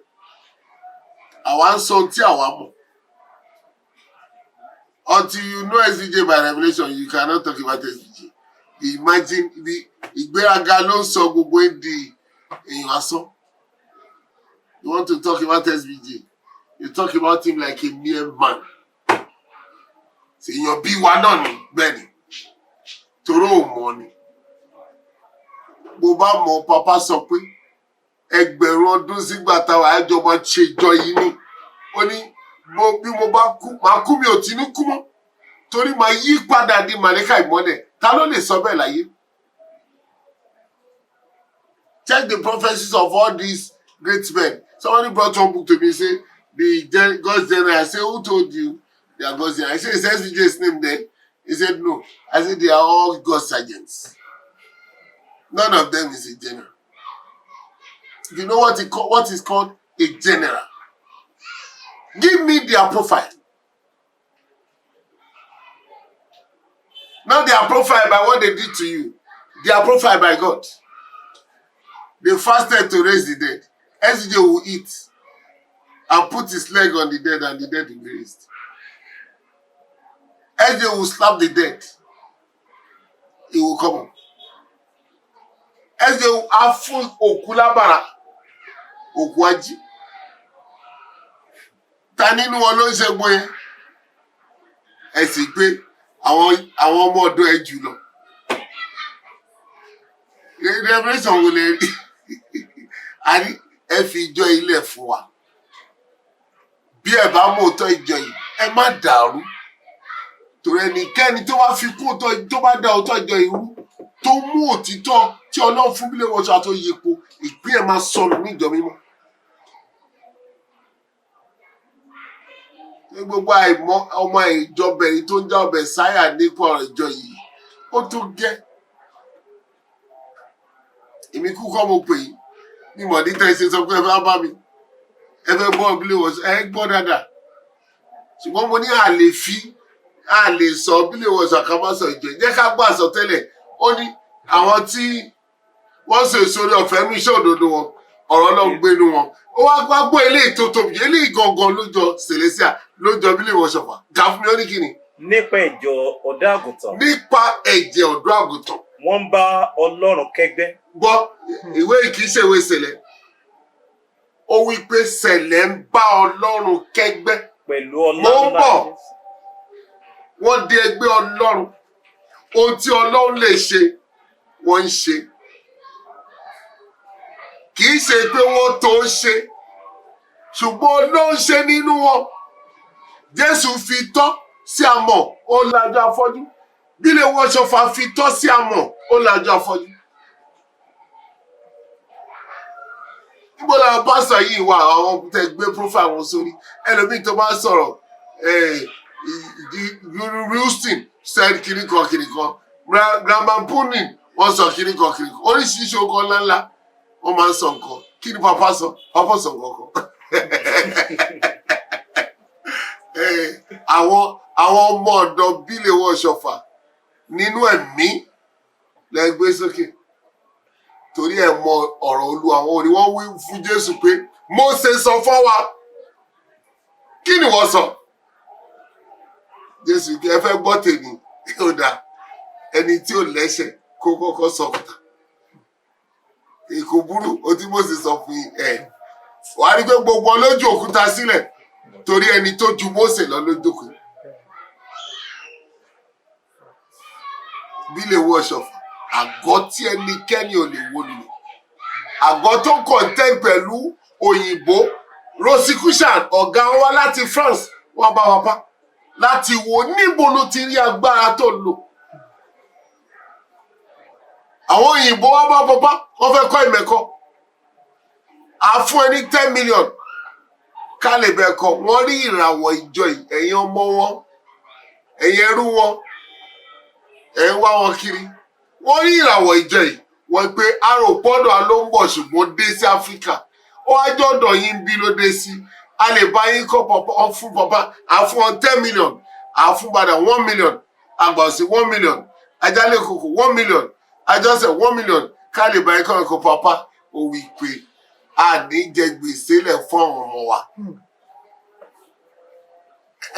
Àwa ń sọ tí àwa mọ̀. Until you know SBJ by revelation, you cannot talk about SBJ. Imagine ìgbéraga ló ń sọ gbogbo èdè èèyàn asán. You want to talk about SBJ, you talk about him like a mere man. Ṣé èèyàn bí wa náà ni bẹ́ẹ̀ ni? Toró ò mọ̀ ni. Bó bá mọ̀ Papa sọ pé ẹgbẹ̀rún ọdún sígbà táwa àjọmọ̀ ṣe ìjọ yìí ni. Ó ní bí mo bá kú, màá kú mi ò tí ní kú mọ́. Torí màá yí padà di màlẹ́kà ìmọ́lẹ̀. Ta ló lè sọ bẹ́ẹ̀ láyé? Check the prophecies of all these great men. Somebody brought one book to me, say, God's general. I say, who told you they are God's general? I said, is SBJ's name there? He said, no. I said, they are all God's sergeants. None of them is a general. You know what is called a general? Give me their profile. Not their profile by what they did to you. Their profile by God. They fasted to raise the dead. SBJ will eat. and put his leg on the dead, and the dead will be raised. SBJ will slap the dead. He will come up. SBJ will have full okulabara. Okwaji. Ta nínú wọn ló ń ṣe gbọ́n yẹn? Ẹ sì pé àwọn ọmọ ọ̀dọ̀ ẹ jù lọ. Revelation wo lè rí? A ní ẹ fi ìjọ ilẹ̀ fún wa. Bí ẹ bá mú òótọ́ ìjọ yìí, ẹ má dàrú. Torí ẹnikẹ́ni tó bá fi kún tó bá dá òótọ́ ìjọ yìí rú, tó mú òtítọ́ tí Ọlọ́run fún bílẹ̀ wọ́n ṣàtó yípo, ìpín ẹ̀ máa sọnù ní ìjọ mímọ́. Ní gbogbo ọmọ ìjọba èyí tó ń já ọbẹ̀ sáyà nípa ọ̀rọ̀ ìjọ yìí, ó tó gẹ́. Èmi kú kọ́ mo pè yín, ní mọ̀dí tẹ́ ṣe sọ pé ẹ fẹ́ bá mi, ẹ fẹ́ gbọ́ bílẹ̀ wọ́n ṣe, ẹ gbọ́ dáadáa. Ṣùgbọ́n mo ní a lè sọ bílẹ̀ wọ́n ṣe àkámásọ ìjọ. Jẹ́ ká gbọ́ àsọtẹ́lẹ̀, ó ní àwọn tí wọ́n ṣe sórí ọ̀fẹ́ ní iṣẹ́ òdodo wọn, ọ̀rọ̀ náà ń gbénu wọn. Ó wá gbọ́ eléyìí tó tóbi, eléyìí gangan ló jọ Celestia, ló jọ bílẹ̀ wọ́n ṣọ̀fà. Gà fún mi ó ní kíni? Nípa ẹ̀jẹ̀ ọ̀dọ́ àgùntàn. Nípa ẹ̀jẹ̀ ọ̀dọ́ àgùntàn. Wọ́n ń bá Ọlọ́run kẹ́gbẹ́. Gbọ́ ìwé kìí ṣe ìwé Sẹ̀lẹ̀. Ó wí pé Sẹ̀lẹ̀ ń bá Ọlọ́run kẹ́gbẹ́. Pẹ̀lú Ọlọ́run. Mo ń bọ̀. Wọ́n di ẹgbẹ́ Ọlọ́run. Ohun tí Ọlọ́run lè ṣe, wọ́n ń ṣe. Kìí ṣe pé wọ́n tó ń ṣe. Ṣùgbọ́n Ọlọ́run ṣe nínú wọn. Jésù fi tọ́ sí amọ̀, ó lajú afọ́jú. Bílẹ̀ wọ́n Ṣọ̀fà fi tọ́ sí amọ̀, ó lajú afọ́jú. Níbo làwọn pásítọ̀ yìí wà, àwọn tẹ gbé profile wọn sórí? Ẹlòmíì tó bá sọ̀rọ̀ Houston said kìnìkan. Grandma Punin wọ́n sọ kìnìkan. Oríṣiríṣi ọkọ̀ ńláńlá wọ́n máa ń sọ nǹkan. Kí ni papa sọ? Papa sọ nǹkan. Àwọn ọmọ ọ̀dọ̀ bílẹ̀ wọ́n Ṣọ̀fà nínú ẹ̀mí lẹ́gbẹ́ sókè. Torí ẹ̀ mọ ọ̀rọ̀ Olúwa, àwọn òní wọ́n wí fún Jésù pé Mósè sọ fún wa. Kí ni wọ́n sọ? Jésù kí ẹ fẹ́ gbọ́ tèmi, ó dáa. Ẹni tí ò lẹ́ṣẹ̀ kó kọ́kọ́ sọkùtà. Èkó burú, o tí Mósè sọ fún ẹ̀. Wàá rí pé gbogbo lójú òkúta sílẹ̀ torí ẹni tó ju Mósè lọ ló jókòó. Bílẹ̀ wọ́ Ṣọ̀fà, àgọ́ tí ẹnikẹ́ni ò lè wó lulẹ̀. Àgọ́ tó kọ̀ǹtẹ́ǹ pẹ̀lú òyìnbó. Rosicrucian ọ̀gá wa láti France wọ́n bá wa pa láti wo níbo ló ti rí agbára tó lò. Àwọn òyìnbó wá bá pọpá, wọ́n fẹ́ kọ́ ìmẹ̀kọ́. A fún ẹ ní 10 million ká lè bẹ̀ kọ́. Wọ́n rí ìràwọ̀ ìjọ yìí, ẹ̀yin ọmọ wọn, ẹ̀yin ẹrú wọn, ẹ̀ ń wá wọn kiri. Wọ́n rí ìràwọ̀ ìjọ yìí, wọ́n pé aròpọ́dọ̀ ló ń bọ̀ ṣùgbọ́n dé sí Áfíríkà. Ó wá jọ́dọ̀ yín bí ló dé sí. A lè bá yín kọ́ pọ̀pọ̀ fún pọ̀pá, a fún wọn 10 million, a fún padà 1 million, àgbàsí 1 million, ajálẹ̀ kòkò 1 million, ajọ́sẹ̀ 1 million, ká lè bá yín kọ́ ẹ̀kọ́ pọ̀pá. Ó wí pé a ní jẹ gbèsè lẹ̀ fún àwọn ọmọ wa.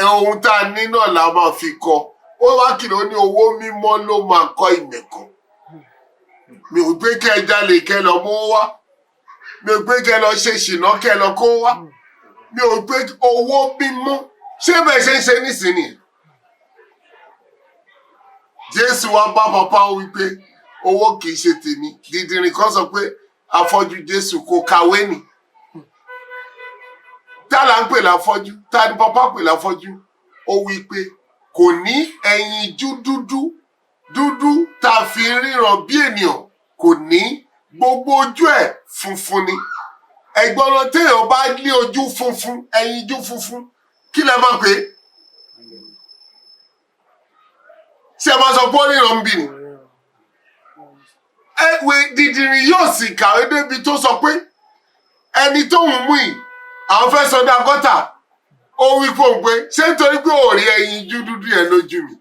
Ohun tá a ní náà la máa fi kọ́. Ó wá kìlọ̀ ó ní owó mímọ́ ló máa kọ́ ìmẹ̀kọ́. Mi ò gbé kẹ́ ẹ jalè kẹ́ lọ mú wá. Mi ò gbé kẹ́ lọ ṣe ṣìnà kẹ́ lọ kó wá. Mi ò gbé owó mímọ́. Ṣé bẹ́ẹ̀ ṣe ń ṣe nísìnyí? Jésù wá bá papa wípé owó kì í ṣe tèmi. Dìdìrín kan sọ pé afọ́jú Jésù kò kàwé nì. Tá là ń pè láfọ́jú? Tá ni papa pè láfọ́jú? Ó wí pé kò ní ẹyinjú dúdú tá a fi ríran bí ènìyàn, kò ní, gbogbo ojú ẹ̀ funfun ni. Ẹ̀gbọ́n lọ téèyàn bá ní ojú funfun, ẹyinjú funfun, kí lẹ máa pè é? Ṣé ẹ máa sọ pé ó ríran bí ni? Ẹ̀wẹ̀ dìdìrín yóò sì kàwé débi tó sọ pé ẹni tó ń mú yìí, àwọn fẹ́ sọdá gọ́tà. Ó wí fún un pé ṣé nítorí pé ò rí ẹyinjú dúdú yẹn lójú mi?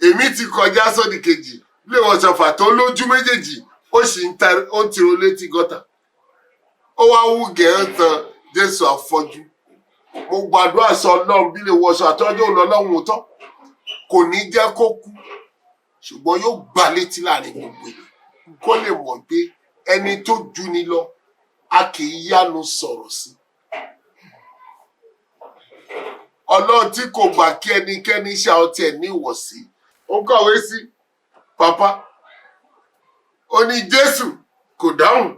Èmi ti kọjá sódì kejì, Bílẹ̀ wọ́n Ṣọ̀fà tó lójú méjèèjì, ó sì ń tiro létí gọ́tà. Ó wá wú gẹ̀ẹ́ tán Jésù afọ́jú. Mo gbàdúrà sọ Ọlọ́run bí lè wọṣọ àtọ́jú òun Ọlọ́run òótọ́. Kò ní jẹ́ kó kú. Ṣùgbọ́n yóò gbà létí láàrin gbogbo ènìyàn. Kó lè mọ̀ pé ẹni tó ju ni lọ, a kì í yánu sọ̀rọ̀ sí. Ọlọ́run tí kò gbà kí ẹnikẹ́ni ṣe àwọn tiẹ̀ ní ìwọ̀sí. Ó ń kọ̀wé sí Papa. Ó ní Jésù kò dáhùn.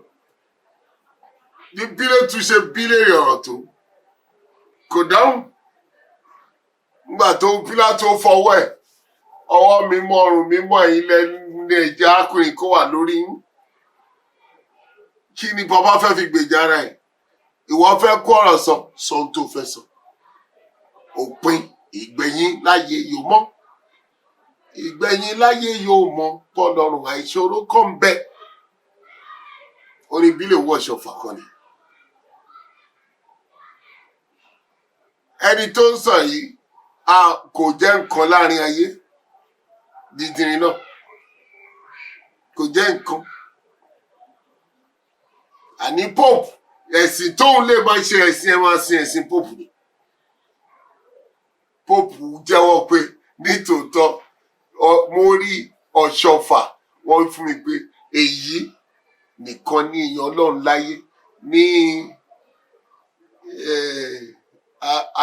Bí Pílátù ṣe bí léèrè ọ̀rọ̀ tó. Kò dáhùn. Nígbà tó Pílátù fọwọ́ ẹ̀, ọwọ́ mi mọ́ ọrùn mi mọ́ ilẹ̀ ní ẹ̀jẹ̀ arákùnrin kó wà lórí yín. Kí ni Papa fẹ́ fi gbèjà ara ẹ̀? Ìwọ fẹ́ kó ọ̀rọ̀ sọ ohun tó fẹ́ sọ. Òpin ìgbẹ̀yìn láyé yóò mọ́. Ìgbẹ̀yìn láyé yóò mọ́ pọ́lọ́run àìṣòro kàn ń bẹ. Orin ìbílẹ̀ owó Ọ̀ṣọ́fà kan ni. Ẹni tó ń sọ yìí kò jẹ́ nǹkan láàrin ayé. Dídìrín náà kò jẹ́ nǹkan. Àní Pope ẹ̀sìn tóun lè máa ṣe ẹ̀sìn ẹ̀ máa sin ẹ̀sìn Pope ni. Pope jẹ́wọ́ pé nítòótọ́ mo rí Ọ̀ṣọ́fà wọ́n fún mi pé èyí nìkan ní èèyàn Ọlọ́run láyé ní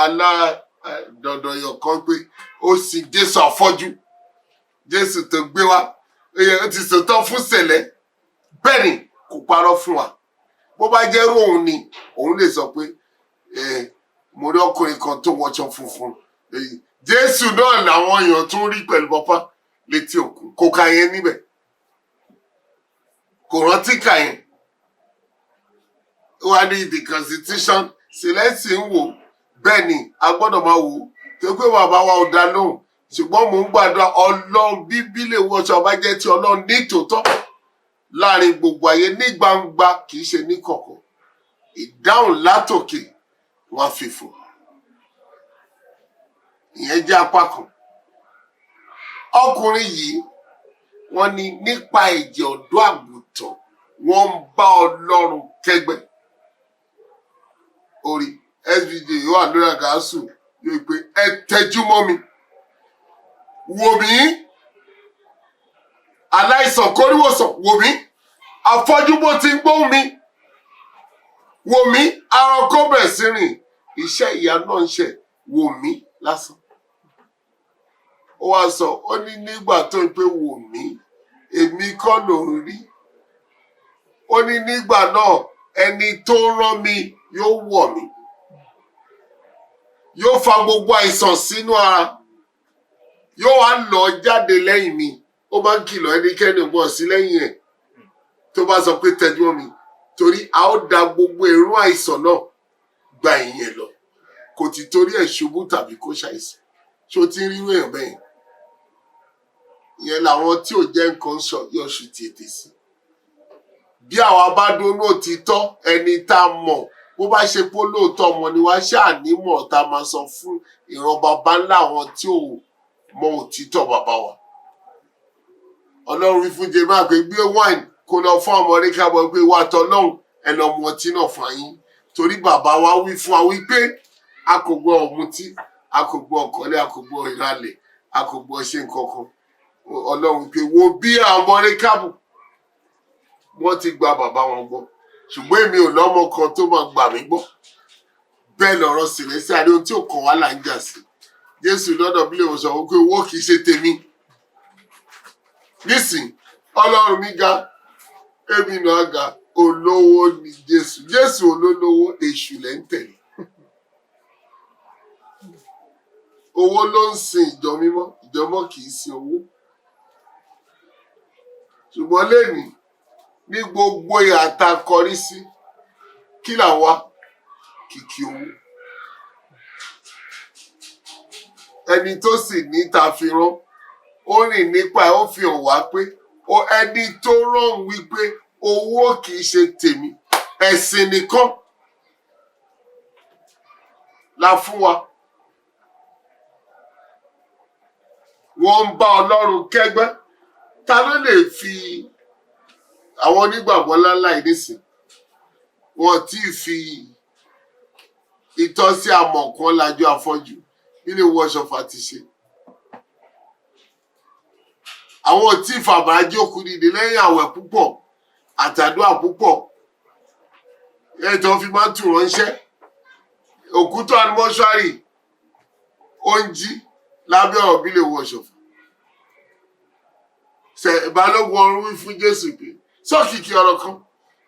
aládọ̀dọ̀yọ̀ kan pé ó sì Jésù afọ́jú. Jésù tó gbé wá ó ti sòtọ́ fún sẹ̀lẹ̀ bẹ́ẹ̀ ni kò parọ́ fún wa. Bó bá jẹ́ rú òun ni òun lè sọ pé mo rí ọkùnrin kan tó wọṣọ funfun. Jésù náà làwọn èèyàn tún rí pẹ̀lú Papa létí òkun. Kò kà yẹn níbẹ̀. Kò rántí kà yẹn. Ó wá ní the constitution sílẹ̀sì ń wò bẹ́ẹ̀ ni a gbọ́dọ̀ máa wò ó. Tó pé bàbá wa ò dá lóhùn. Ṣùgbọ́n mò ń gbàdúrà Ọlọ́run bíbí lè wọṣọ bá jẹ́ ti Ọlọ́run ní tòótọ́ láàrin gbogbo ayé ní gbangba kì í ṣe ní kọ̀kọ̀. Ìdáhùn látòkè wọn fi fún. Ìyẹn jẹ́ apá kan. Ọkùnrin yìí wọ́n ní nípa ẹ̀jẹ̀ ọ̀dọ́ àgùntàn wọ́n ń bá Ọlọ́run kẹ́gbẹ́. Orí SBJ wà lórí àgàsù yóò pé ẹ tẹjú mọ́ mi. Wò mí. Aláìsàn kóríwòsàn wò mí. Afọ́jú bó ti ń gbóhùn mi. Wò mí. Aràn kó bẹ̀rẹ̀ sí rìn. Iṣẹ́ ìyanu náà ń ṣe wò mí lásán. Ó wá sọ, ó ní nígbà tó ń pé wò mí, èmi kọ́ ló ń rí. Ó ní nígbà náà ẹni tó rán mi yóò wọ̀ mí. Yóò fa gbogbo àìsàn sínú ara. Yóò wá lọ jáde lẹ́yìn mi. Ó máa ń kìlọ̀ ẹnikẹ́ni bọ̀ sí lẹ́yìn ẹ̀. Tó bá sọ pé tẹ́jú mi. Torí a ó da gbogbo èrún àìsàn náà gba ìyẹn lọ. Kò ti torí ẹ̀ ṣubú tàbí kó ṣàìsàn. Ṣé o ti ń rí èèyàn bẹ́ẹ̀? Ìyẹn làwọn tí ò jẹ́ nǹkan sọ yóò ṣù tètè sí. Bí àwa bá dóná òtítọ́ ẹni tá a mọ̀ bó bá ṣe pé lóòótọ́ ọmọ ni wá ṣáà nímọ̀ tá a máa sọ fún ìran bàbá ńlá àwọn tí ò mọ òtítọ́ bàbá wa. Ọlọ́run wí fún Jeremiah pé gbé wine kó lọ fún ọmọ rẹ̀ kábọ̀ pé wà tọ́lọ́hún ẹ lọ mu ọtí náà fún yín. Torí bàbá wa wí fún wa wípé a kò gbọ́ ọ̀mùtí, a kò gbọ́ ọ̀kọ́lé, a kò gbọ́ ìralẹ̀, a kò gbọ́ ṣe nǹkan kan. Ọlọ́run pé wo bí àwọn ọmọ rẹ̀ kábọ̀ wọ́n ti gba bàbá wọn gbọ́. Ṣùgbọ́n èmi ò lọ́mọ kan tó máa gbà mí gbọ́. Bẹ́ẹ̀ lọ̀rọ̀ sílẹ̀ sí àdéhùn tí ò kàn wá là ń jà sí. Jésù lọ́dọ̀ bí lè wọ́n sọ wípé owó kìí ṣe tèmi. Nísìn Ọlọ́run mi ga, èmi náà ga, olówó ni Jésù. Jésù olólówó, èṣù lẹ́ ń tẹ̀lé. Owó ló ń sin ìjọ mímọ́, ìjọ mọ́ kìí sin owó. Ṣùgbọ́n lẹ́nìí ní gbogbo ìhàtà kọrí sí kí là wá kìkì owó. Ẹni tó sì ní ta fi rán ó rìn nípa ẹ̀ ó fi hàn wá pé ẹni tó rán wípé owó kìí ṣe tèmi, ẹ̀sìn nìkan la fún wa. Wọ́n ń bá Ọlọ́run kẹ́gbẹ́. Ta ló lè fi àwọn onígbàgbọ́ ńláńlá yìí nísìn? Wọ́n tí ì fi ìtọ́sí àmọ̀ kan lajú afọ́jú nílé owó Ọ̀ṣọ́fà ti ṣe. Àwọn tí ìfàbàjẹ́ òkú dìde lẹ́yìn àwẹ̀ púpọ̀ àtàdúrà púpọ̀ ẹ̀jọ̀ fi máa ń tù ránṣẹ́. Òkú tó wà ní mọ́ṣúárì ó ń jí lábẹ́ ọ̀rọ̀ bí lè owó Ọ̀ṣọ́fà. Balógun ọ̀run wí fún Jésù pé sọ́kìkì ọ̀rọ̀ kan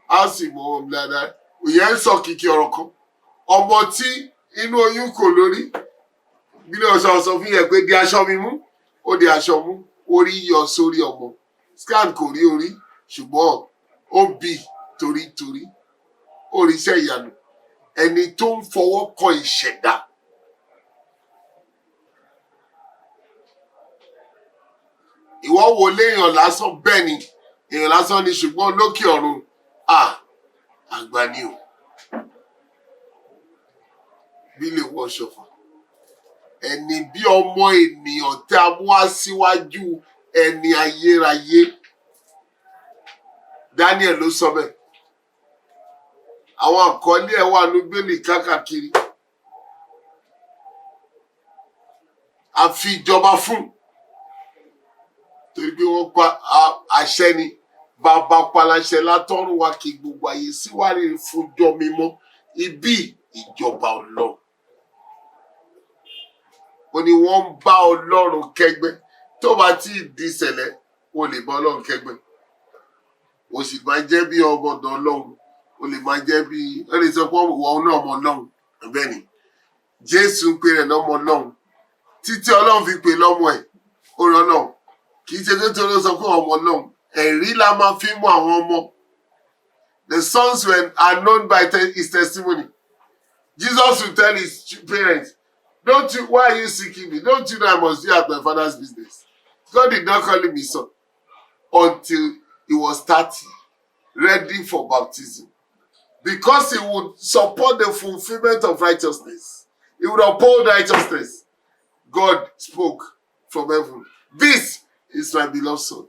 á sì mọ ọmọ dáadáa. Òyìn ń sọ́kìkì ọ̀rọ̀ kan. Ọmọ tí inú oyún kò lórí bí lè Ọ̀ṣọ́fà sọ fún yẹn pé di aṣọ mi mú, ó di aṣọ mú, orí yọ sórí ọmọ. Scan kò rí orí ṣùgbọ́n ó bì torítorí. Ó rí iṣẹ́ ìyanu. Ẹni tó ń fọwọ́ kọ ìṣẹ̀dá. Ìwọ wo léèyàn lásán bẹ́ẹ̀ ni èèyàn lásán ni ṣùgbọ́n lókè ọ̀run àgbà ni o. Bí lè wọ Ọ̀ṣọ́fà ẹni bí ọmọ ènìyàn tí a mú wá síwájú ẹni ayérayé. Daniel ló sọ bẹ́ẹ̀. Àwọn àkọlé ẹ̀ wà ní Bíbélì káàkiri. A fi ìjọba fún torí pé wọ́n pa àṣẹ ni bàbá paláṣẹ látọ́run wa kí gbogbo ayé síwárí fúnjọ́ mímọ́ ibi ìjọba Ọlọ́run. Ó ní wọ́n ń bá Ọlọ́run kẹ́gbẹ́ tó bá tí ì di ìṣẹ̀lẹ̀ o lè bá Ọlọ́run kẹ́gbẹ́. O sì máa jẹ́ bí ọmọdé Ọlọ́run. O lè máa jẹ́ bí ẹ lè sọ pé wọ́n náà ọmọ Ọlọ́run. Bẹ́ẹ̀ ni Jésù ń pè rẹ̀ lọ́mọ Ọlọ́run títí Ọlọ́run fi pè lọ́mọ ẹ̀ ó rán náà. Kì í ṣe pé tí Ọlọ́run sọ pé ọmọ Ọlọ́run ẹ̀rí la máa fi mú àwọn ọmọ. The sons are known by his testimony. Jesus will tell his parents, why are you seeking me? Don't you know I must be at my father's business? God did not call him his son until he was 30, ready for baptism. Because he would support the fulfillment of righteousness. He would uphold righteousness. God spoke from heaven. This is my beloved son,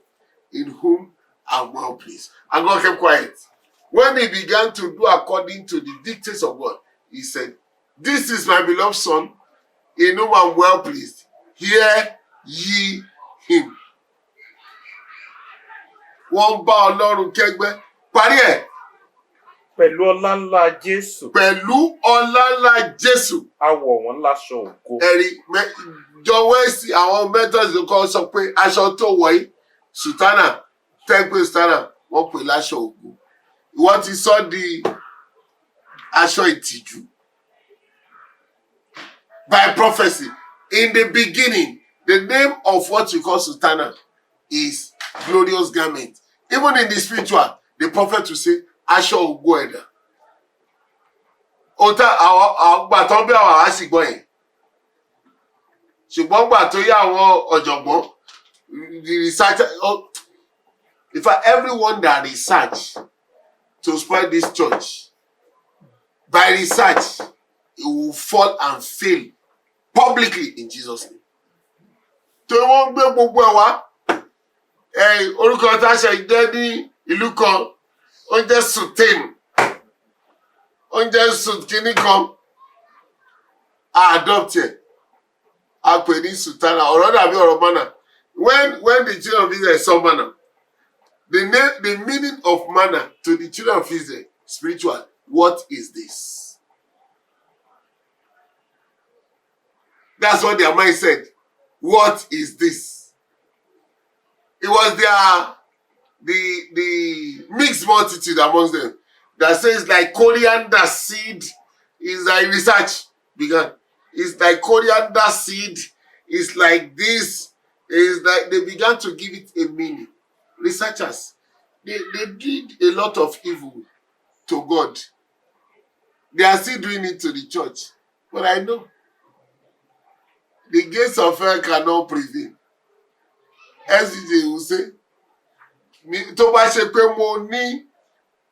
in whom I'm well pleased. And God kept quiet. When he began to do according to the dictates of God, he said, this is my beloved son, in whom I'm well pleased. Hear ye him. Wọ́n bá Ọlọ́run kẹ́gbẹ́. Parí ẹ̀. Pẹ̀lú ọlá ńlá Jésù. Pẹ̀lú ọlá ńlá Jésù. A wọ̀ wọ́n láṣọ ògo. Ẹ̀rí John Wesley àwọn mentors kan sọ pé aṣọ tó wọ̀ yìí sùtánà tẹ́gbẹ́ sùtánà wọ́n pè láṣọ ògo. Ìwọ́n ti sọ di aṣọ ìtìjú. By prophecy, in the beginning, the name of what you call sutana is glorious garment. Even in the spiritual, the prophet will say, aṣọ ògo ẹ̀dá. Ota àwọn gbà tó bí àwọn àṣìgbọ́ yẹn. Ṣùgbọ́n gbà tó yá àwọn ọ̀jọ̀gbọ́n, the researcher, in fact, everyone that research to spoil this church, by research, it will fall and fail publicly in Jesus' name. Tó wọ́n gbé gbogbo ẹ̀ wá, orúkọ táṣà jẹ́ ní ìlú kan, ó jẹ́ Sultan, ó jẹ́ Sulkini kan, adopt ẹ̀, a pè ní Sultana, ọ̀rọ̀ dàbí ọ̀rọ̀ mọ́nà. When the children of Israel saw manna, the meaning of manna to the children of Israel, spiritual, what is this? That's what their mind said. What is this? It was the mixed multitude amongst them that says like coriander seed is like research began. It's like coriander seed. It's like this. It's like they began to give it a meaning. Researchers, they did a lot of evil to God. They are still doing it to the church. But I know the gates of hell cannot prevail. SBJ will say, tó bá ṣe pé mo ní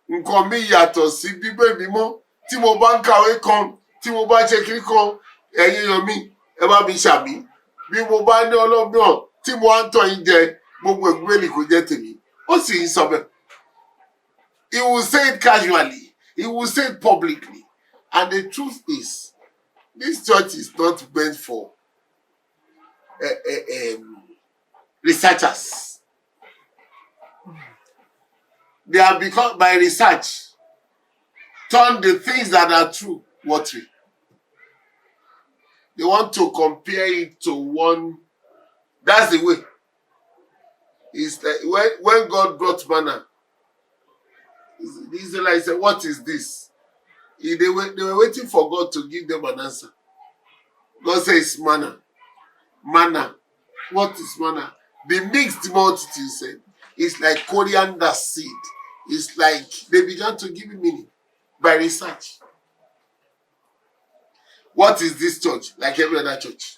nǹkan mi yàtọ̀ sí Bíbélì mímọ́, tí mo bá ń kàwé kan, tí mo bá ṣe kiri kan, ẹ̀yin èèyàn mi, ẹ bá mi ṣàmì. Bí mo bá ní ọlọ́gbọ́n tí mo á ń tọ́ yín jẹ, gbogbo Bíbélì kò jẹ́ tèmi. Ó sì ń sọ bẹ́ẹ̀. He will say it casually. He will say it publicly. And the truth is, This church is not meant for researchers. They have become, by research, turn the things that are true watery. They want to compare it to one. That's the way. It's like when God brought manna, the Israelites said, "What is this?" They were waiting for God to give them an answer. God says, "Manna, manna." What is manna? The mixed multitude said, "It's like coriander seed." It's like they began to give it meaning by research. What is this church? Like every other church.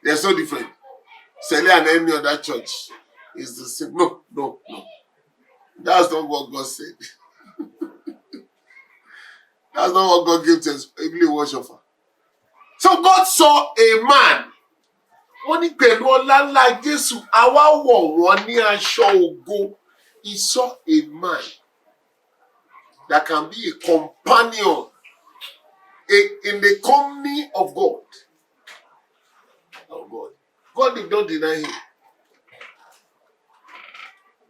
They're so different. Sele and any other church is the same. No. That's not what God said. That's not what God gave to SBJ Oshoffa. So God saw a man. Wọ́n ní pẹ̀lú ọlá ńlá Jésù, àwa wọ̀ wọ́n ní aṣọ ògo. He saw a man that can be a companion in the company of God. Oh God. God did not deny him.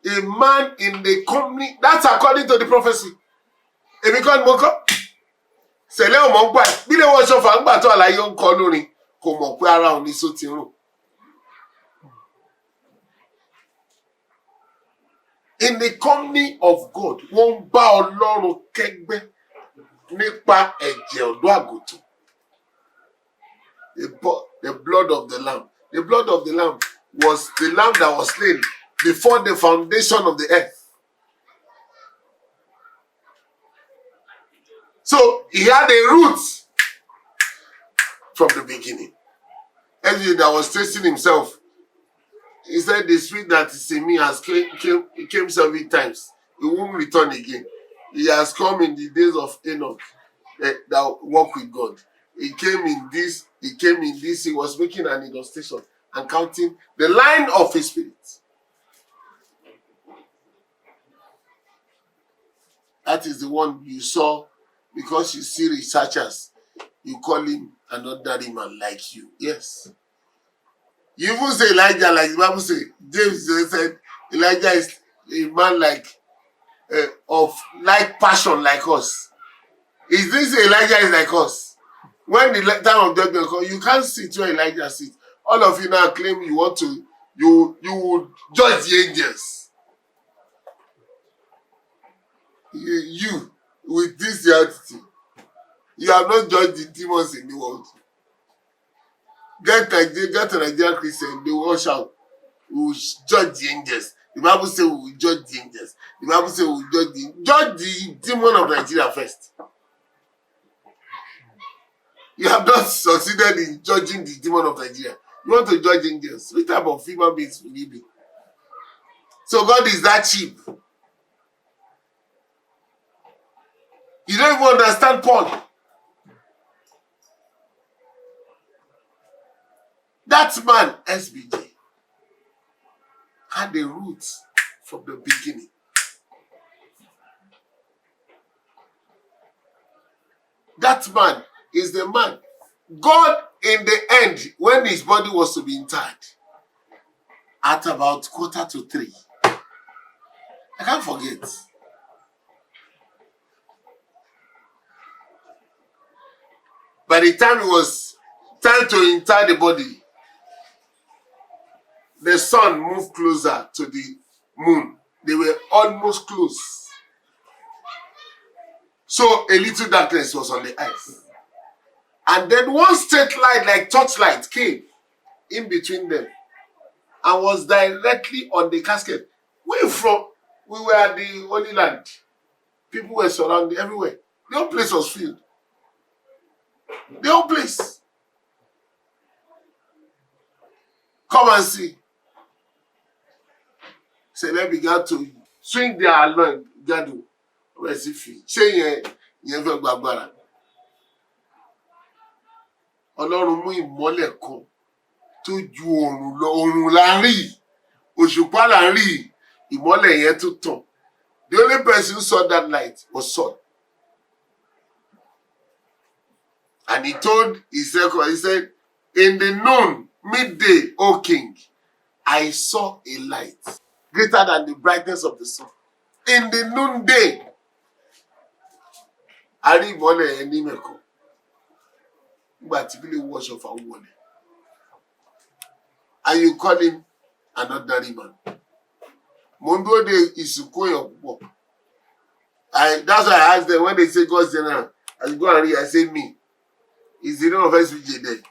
A man in the company, that's according to the prophecy. Èmi kọ́ ni mo kọ́. Sẹ̀lẹ̀ ò mọ̀ ń gbà ẹ̀. Bí lè wọ́n ṣọ̀fà ń gbà tó àlàyé ń kọ́ lórin, kò mọ̀ pé ara òun ní só ti rùn. In the company of God, wọ́n ń bá Ọlọ́run kẹ́gbẹ́ nípa ẹ̀jẹ̀ ọ̀dọ́ àgùntàn. The blood of the lamb. The blood of the lamb was the lamb that was slain before the foundation of the earth. So he had a root from the beginning. Everything that was tasting himself, he said, "The spirit that is in me has came several times. It won't return again. He has come in the days of Enoch that walk with God. He came in this. He was making an illustration and counting the line of his spirit." That is the one you saw, because you see researchers, you call him an ordinary man like you. Yes. You even say Elijah, like the Bible says. James said Elijah is a man like of like passion like us. Is this Elijah is like us? When the time of judgment comes, you can't sit where Elijah sits. All of you now claim you want to, you would judge the angels. You with this attitude, you have not judged the demons in the world. Get a Nigerian Christian, they will shout, "We will judge the angels." The Bible says we will judge the angels. The Bible says we will judge the demon of Nigeria first. You have not succeeded in judging the demon of Nigeria. You want to judge angels. Which type of human beings will you be? So God is that cheap. You don't even understand Paul. That man, SBJ, had the roots from the beginning. That man is the man. God, in the end, when his body was to be interred, at about 2:45, I can't forget. By the time it was time to inter the body, the sun moved closer to the moon. They were almost close. So a little darkness was on the earth. And then one straight light, like torchlight, came in between them and was directly on the casket. We were at the Holy Land. People were surrounded everywhere. The whole place was filled. The whole place. Come and see. So they began to swing their loin. Gadu. Where's it feel? Say yẹn fẹ́ gbàgbára. Ọlọ́run mú ìmọ́lẹ̀ kan tó ju oòrùn lọ. Oòrùn là ń rí. Òṣùpá là ń rí. Ìmọ́lẹ̀ yẹn tó tàn. The only person who saw that light was Saul. And he told his second, he said, in the noon, midday, O king, I saw a light greater than the brightness of the sun. In the noonday, I read one animal. But really wash off our wall. And you call him an ordinary man. Mondo de Isuko. That's why I asked them when they say God's general. I go and read, I say me. Is the name of SBJ there?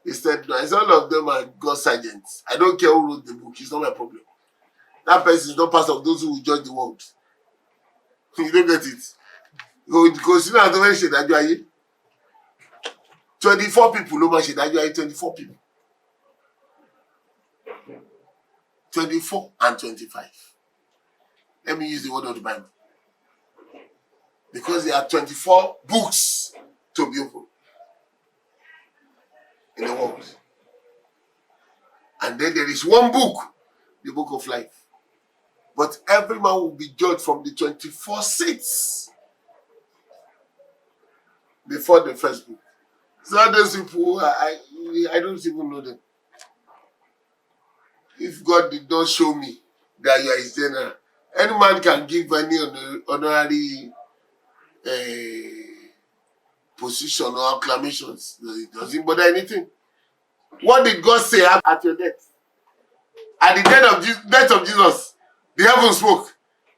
He said, no, it's all of them are God's sergeants. I don't care who wrote the book, it's not my problem. That person is not part of those who will judge the world. You don't get it. Consider as the mention that you are here. 24 people, no man, that you are 24 people. 24 and 25. Let me use the word of the Bible. Because there are 24 books to be opened in the world. And then there is one book, the book of life. But every man will be judged from the 24 seats before the first book. So those people, I don't even know them. If God did not show me that you are his general, any man can give any honorary position or acclamations. It doesn't bother anything. What did God say at your death? At the death of Jesus, the heavens spoke.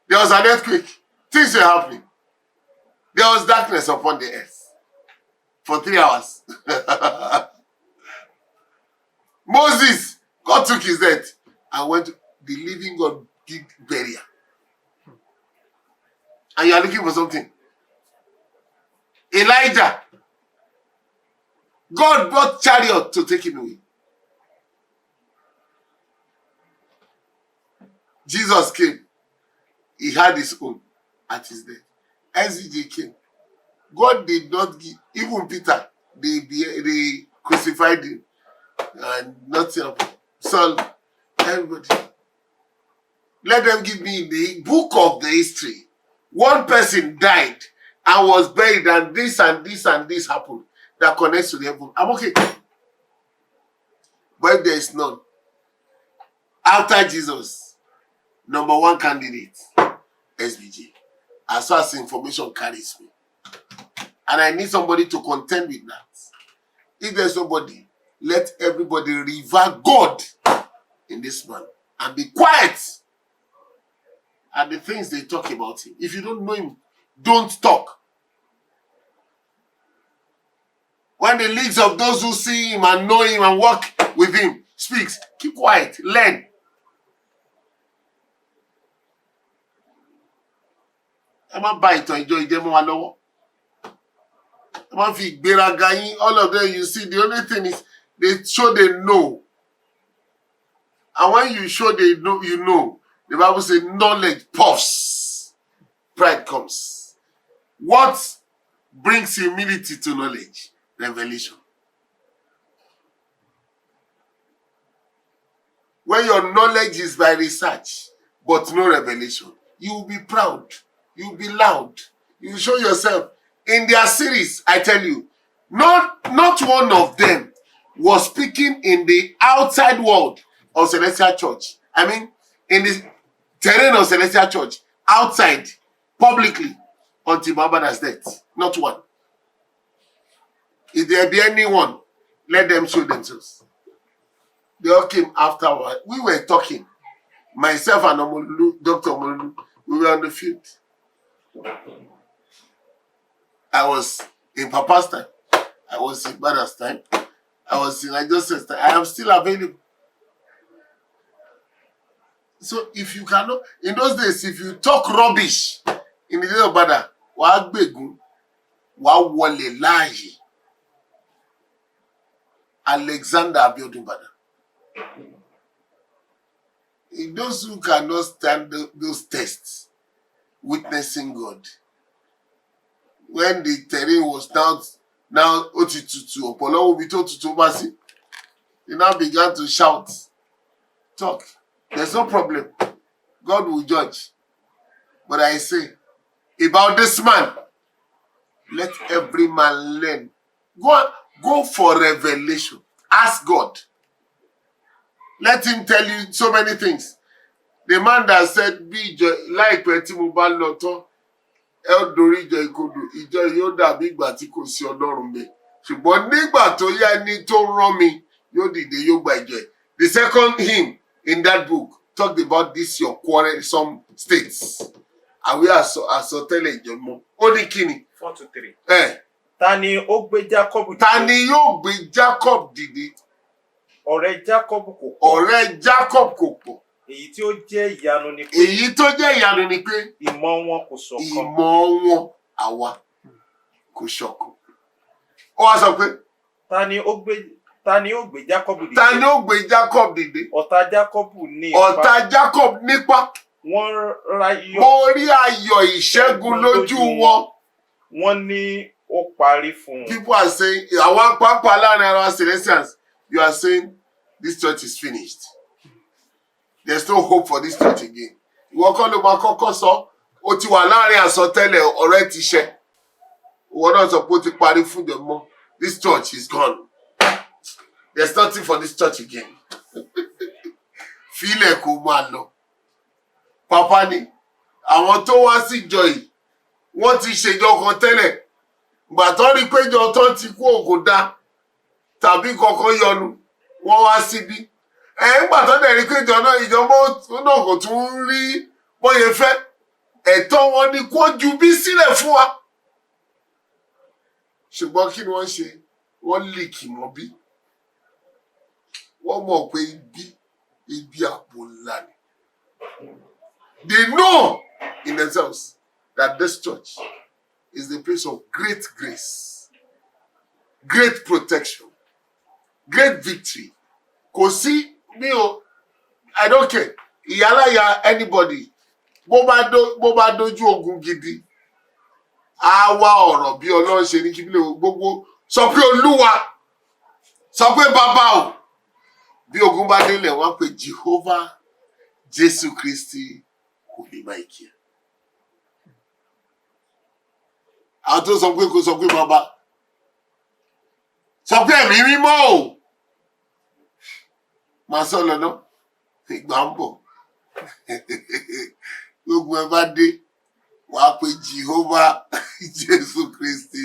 There was an earthquake. Things were happening. There was darkness upon the earth for 3 hours. Moses, God took his death and went to the living God did burial. And you are looking for something. Elijah, God brought chariot to take him away. Jesus came. He had his own at his death. SBJ came. God did not give, even Peter, they crucified him. And nothing happened. So, everybody, let them give me the book of the history. One person died and was buried, and this and this and this happened that connects to the heaven. I'm okay. But if there is none, after Jesus, number one candidate, SBJ. As far as information carries me. And I need somebody to contend with that. If there's nobody, let everybody revere God in this man and be quiet at the things they talk about him. If you don't know him, don't talk. When the leagues of those who see him and know him and walk with him speaks, keep quiet, learn. All of them, you see, the only thing is they show they know. And when you show they know, you know. The Bible says knowledge puffs, pride comes. What brings humility to knowledge? Revelation. When your knowledge is by research, but no revelation, you will be proud. You will be loud. You will show yourself. In their series, I tell you, not one of them was speaking in the outside world of Celestial Church. I mean, in the terrain of Celestial Church, outside, publicly, until Babada's death. Not one. If there be anyone, let them show themselves. They all came afterward. We were talking. Myself and Dr. Omolu, we were on the field. I was in Papa's time. I was in Bada's time. I was in Ajose's time. I am still available. So if you cannot, in those days, if you talk rubbish in the day of Bada, wa gbegun, wa wole laye. Alexander Abiodun Bada. In those who cannot stand those tests, witnessing God, when the terrain was now Otitutu, Opolo Obito Tutubasi, they now began to shout, talk. There's no problem. God will judge. But I say, about this man, let every man learn Go for revelation. Ask God. Let him tell you so many things. The man that said, like tí mo bá lọ tán, ẹ ó dorí ìjọ ìkodò, ìjọ yóò dàbí ìgbà tí kò sí Ọlọ́run ńbẹ̀. Ṣùgbọ́n nígbà tó yá ẹni tó rán mi, yóò dìde yóò gba ìjọ ẹ̀. The second hymn in that book talked about this your quarrelsome states. Àwí àsọtẹ́lẹ̀ ìjọ mọ́. Ó ní kíni? 4-3. Ta ni ó gbé Jacob dìde? Ta ni yóò gbé Jacob dìde? Ọ̀rẹ́ Jacob kò pọ̀. Ọ̀rẹ́ Jacob kò pọ̀. Èyí tí ó jẹ́ ìyanu ni pé. Èyí tó jẹ́ ìyanu ni pé. Ìmọ̀ wọn kò ṣọ̀kan. Ìmọ̀ wọn àwa kò ṣọ̀kan. Ó wá sọ pé. Ta ni ó gbé Jacob dìde? Ta ni ó gbé Jacob dìde? Ọ̀tá Jacob ní ipa. Ọ̀tá Jacob nípa. Mo rí ayọ̀ ìṣẹ́gun lójú wọn. Wọ́n ní ó parí fún un. People are saying, àwọn pápá láàrin ara Celestians, you are saying this church is finished. There's no hope for this church again. Ìwọ kọ́ ló máa kọ́kọ́ sọ, ó ti wà láàrin àsọtẹ́lẹ̀ ọ̀rẹ́ ti ṣẹ. Ìwọ náà sọ pé ó ti parí fún dem mọ́. This church is gone. There's nothing for this church again. Fílẹ̀ kó máa lọ. Papa ni, àwọn tó wá sí ìjọ yìí, wọ́n ti ṣèjọ kan tẹ́lẹ̀. Ìgbà tó rí péjọ tó ti kú òkò dá tàbí kankan yọnu, wọ́n wá síbí. Ìgbà tó dẹ̀ rí péjọ náà ìjọba náà kò tún rí bóyá fẹ́. Ẹ̀tọ́ wọn ni kó ju bí sílẹ̀ fún wa. Ṣùgbọ́n kí ni wọ́n ṣe? Wọ́n líkì mọ́ bí. Wọ́n mọ̀ pé ibi àpò ńlá ni. They know in themselves that this church is the place of great grace, great protection, great victory. Kò sí mi o, I don't care. Ìyálàyà anybody, bó bá dojú ogun gidi, á wá ọ̀rọ̀ bí Ọlọ́run ṣe ní kí bílẹ̀ gbogbo sọ pé Olúwa, sọ pé bàbá o. Bí ogun bá délẹ̀ wọ́n pè Jehovah Jésù Kristi kò ní máa kí ẹ. Àwọn tó sọ pé kò sọ pé bàbá. Sọ pé ẹ̀mí mímọ́ o. Màá sọ lọ́nà. Ìgbà ń bọ̀. Gbogbo ẹ bá dé. Wàá pè Jehovah Jésù Kristi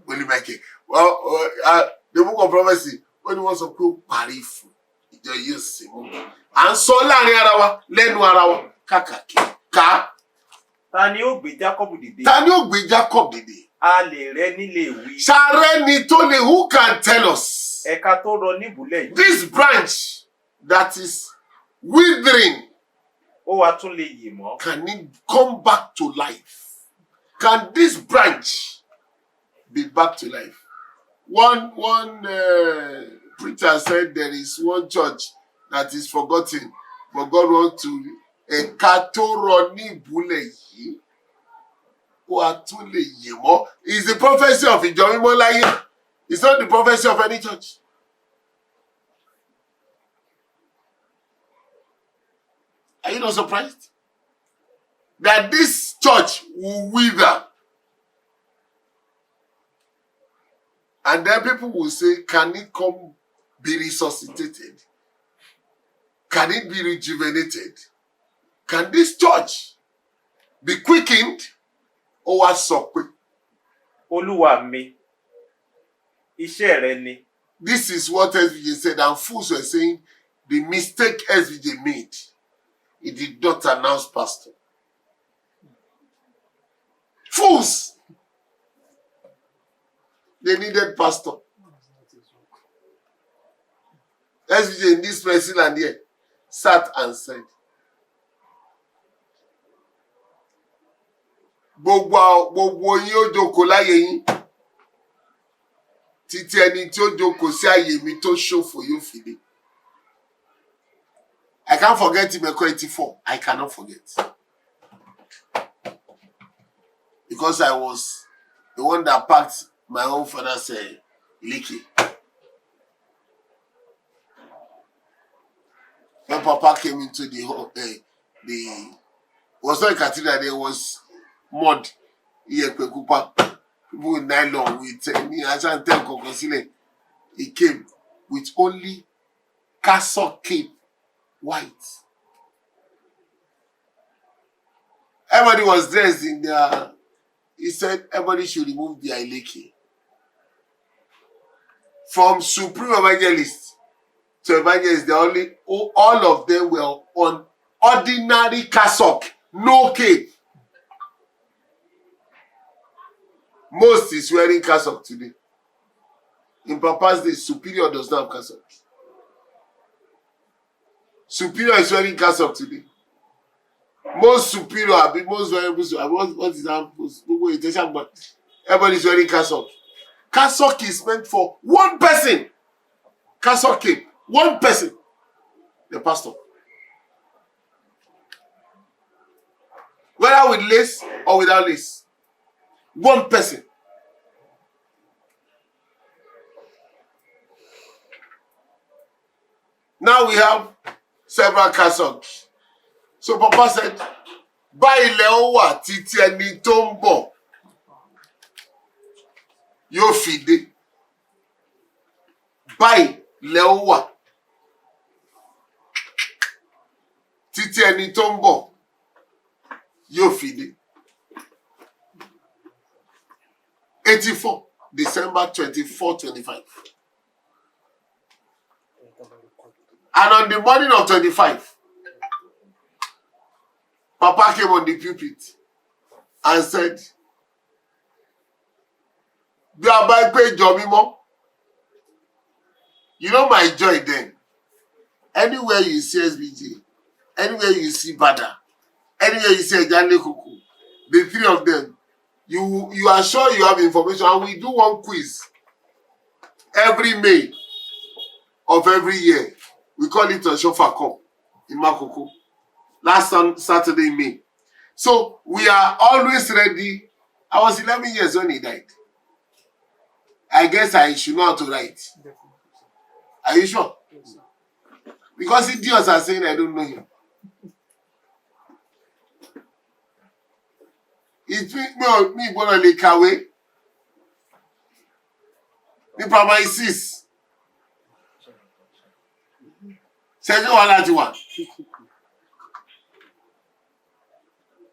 kò ní máa kí ẹ. The book of prophecy, ó ní wọ́n sọ pé ó parí fún ìjọ yóò sì mú. À ń sọ láàrin ara wa, lẹ́nu ara wa, káàkiri. Ká. Ta ni ó gbé Jacob dìde? Ta ni ó gbé Jacob dìde? A lè rẹ nílé ìwí. Ṣàrẹ́ ni tó lè, who can tell us? Ẹ̀ka tó rọ níbùlẹ̀ yìí. This branch that is withering. Ó wá tún lè yè mọ́. Can it come back to life? Can this branch be back to life? One preacher said there is one church that is forgotten, but God wants to ẹ̀ka tó rọ níbùlẹ̀ yìí. It's the prophecy of ìjọ mímọ́ láyé. It's not the prophecy of any church. Are you not surprised? That this church will wither. And then people will say, can it be resuscitated? Can it be rejuvenated? Can this church be quickened? Ó wá sọ pé. Olúwa mi, iṣẹ́ rẹ ni. This is what SBJ said, and fools were saying the mistake SBJ made. He did not announce pastor. Fools! They needed pastor. SBJ in this place and here sat and said, gbogbo yín ó jókòó láyé yín títí ẹni tí ó jókòó sí àyè mi tó ṣòfò yóò fi dé. I can't forget Imeko 84. I cannot forget. Because I was the one that packed my own father's Iliki. When Papa came into was not a cathedral, there was mud. People with nylon, with he came with only cassock cape, white. Everybody was dressed in their. He said everybody should remove their ileke. From supreme evangelist to evangelist, all of them were on ordinary cassock, no cape. Most is wearing cassock today. In Papa's day, superior does not have cassock. Superior is wearing cassock today. Most superior, most wearing what is that? Everybody is wearing cassock. Cassock is meant for one person. Cassock cape, one person. The pastor. Whether with lace or without lace. One person. Now we have several cassocks. So Papa said, báyìí lẹ ó wà títí ẹni tó ń bọ̀ yóò fi dé. Báyìí lẹ ó wà títí ẹni tó ń bọ̀ yóò fi dé. 84 December 24, 25. And on the morning of 25, Papa came on the pulpit and said, bí a bá pé ìjọ mímọ́, you know my joy then. Anywhere you see SBJ, anywhere you see Bada, anywhere you see Ejale Kuku, the three of them, you are sure you have information, and we do one quiz every May of every year. We call it Oshoffa Cup in Makoko. Last Saturday in May. So we are always ready. I was 11 years when he died. I guess I should know how to write. Are you sure? Yes, because idiots are saying I don't know him. It's me gonna leak away. The Papa is Second one láti wà.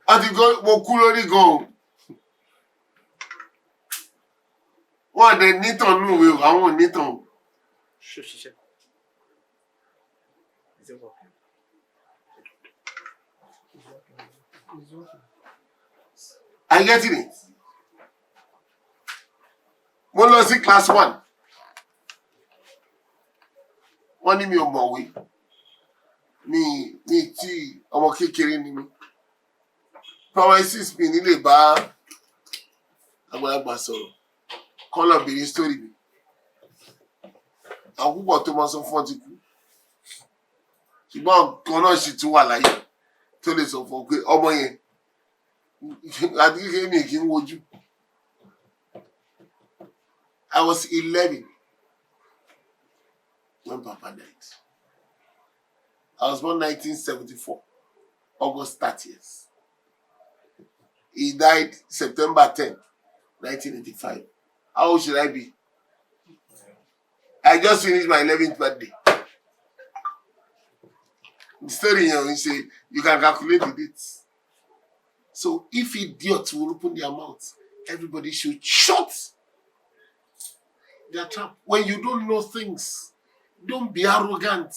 A ti go mo kú lórí gan. Wọ́n dẹ̀ nítàn nù ìwé o, àwọn ò nítàn o. I get it. Mo lọ sí class 1. Wọ́n ní mi ò mọ̀wé. Mi tí ọmọ kékeré ni mi. Promises mi nílé bá àgbàlagbà sọ̀rọ̀. Kọ́ lọ bèrè story mi. Àwọn púpọ̀ tó máa sọ fún ọ ti kú. Ṣùgbọ́n kan náà sì tún wà láyé tó lè sọ fún ọ pé ọmọ yẹn àti kékeré mi kì í wojú. I was 11 when Papa died. I was born 1974, August 30th. He died September 10, 1985. How old should I be? I just finished my 11th birthday. The story here, you say, you can calculate the dates. So if idiots will open their mouths, everybody should shut their trap. When you don't know things, don't be arrogant.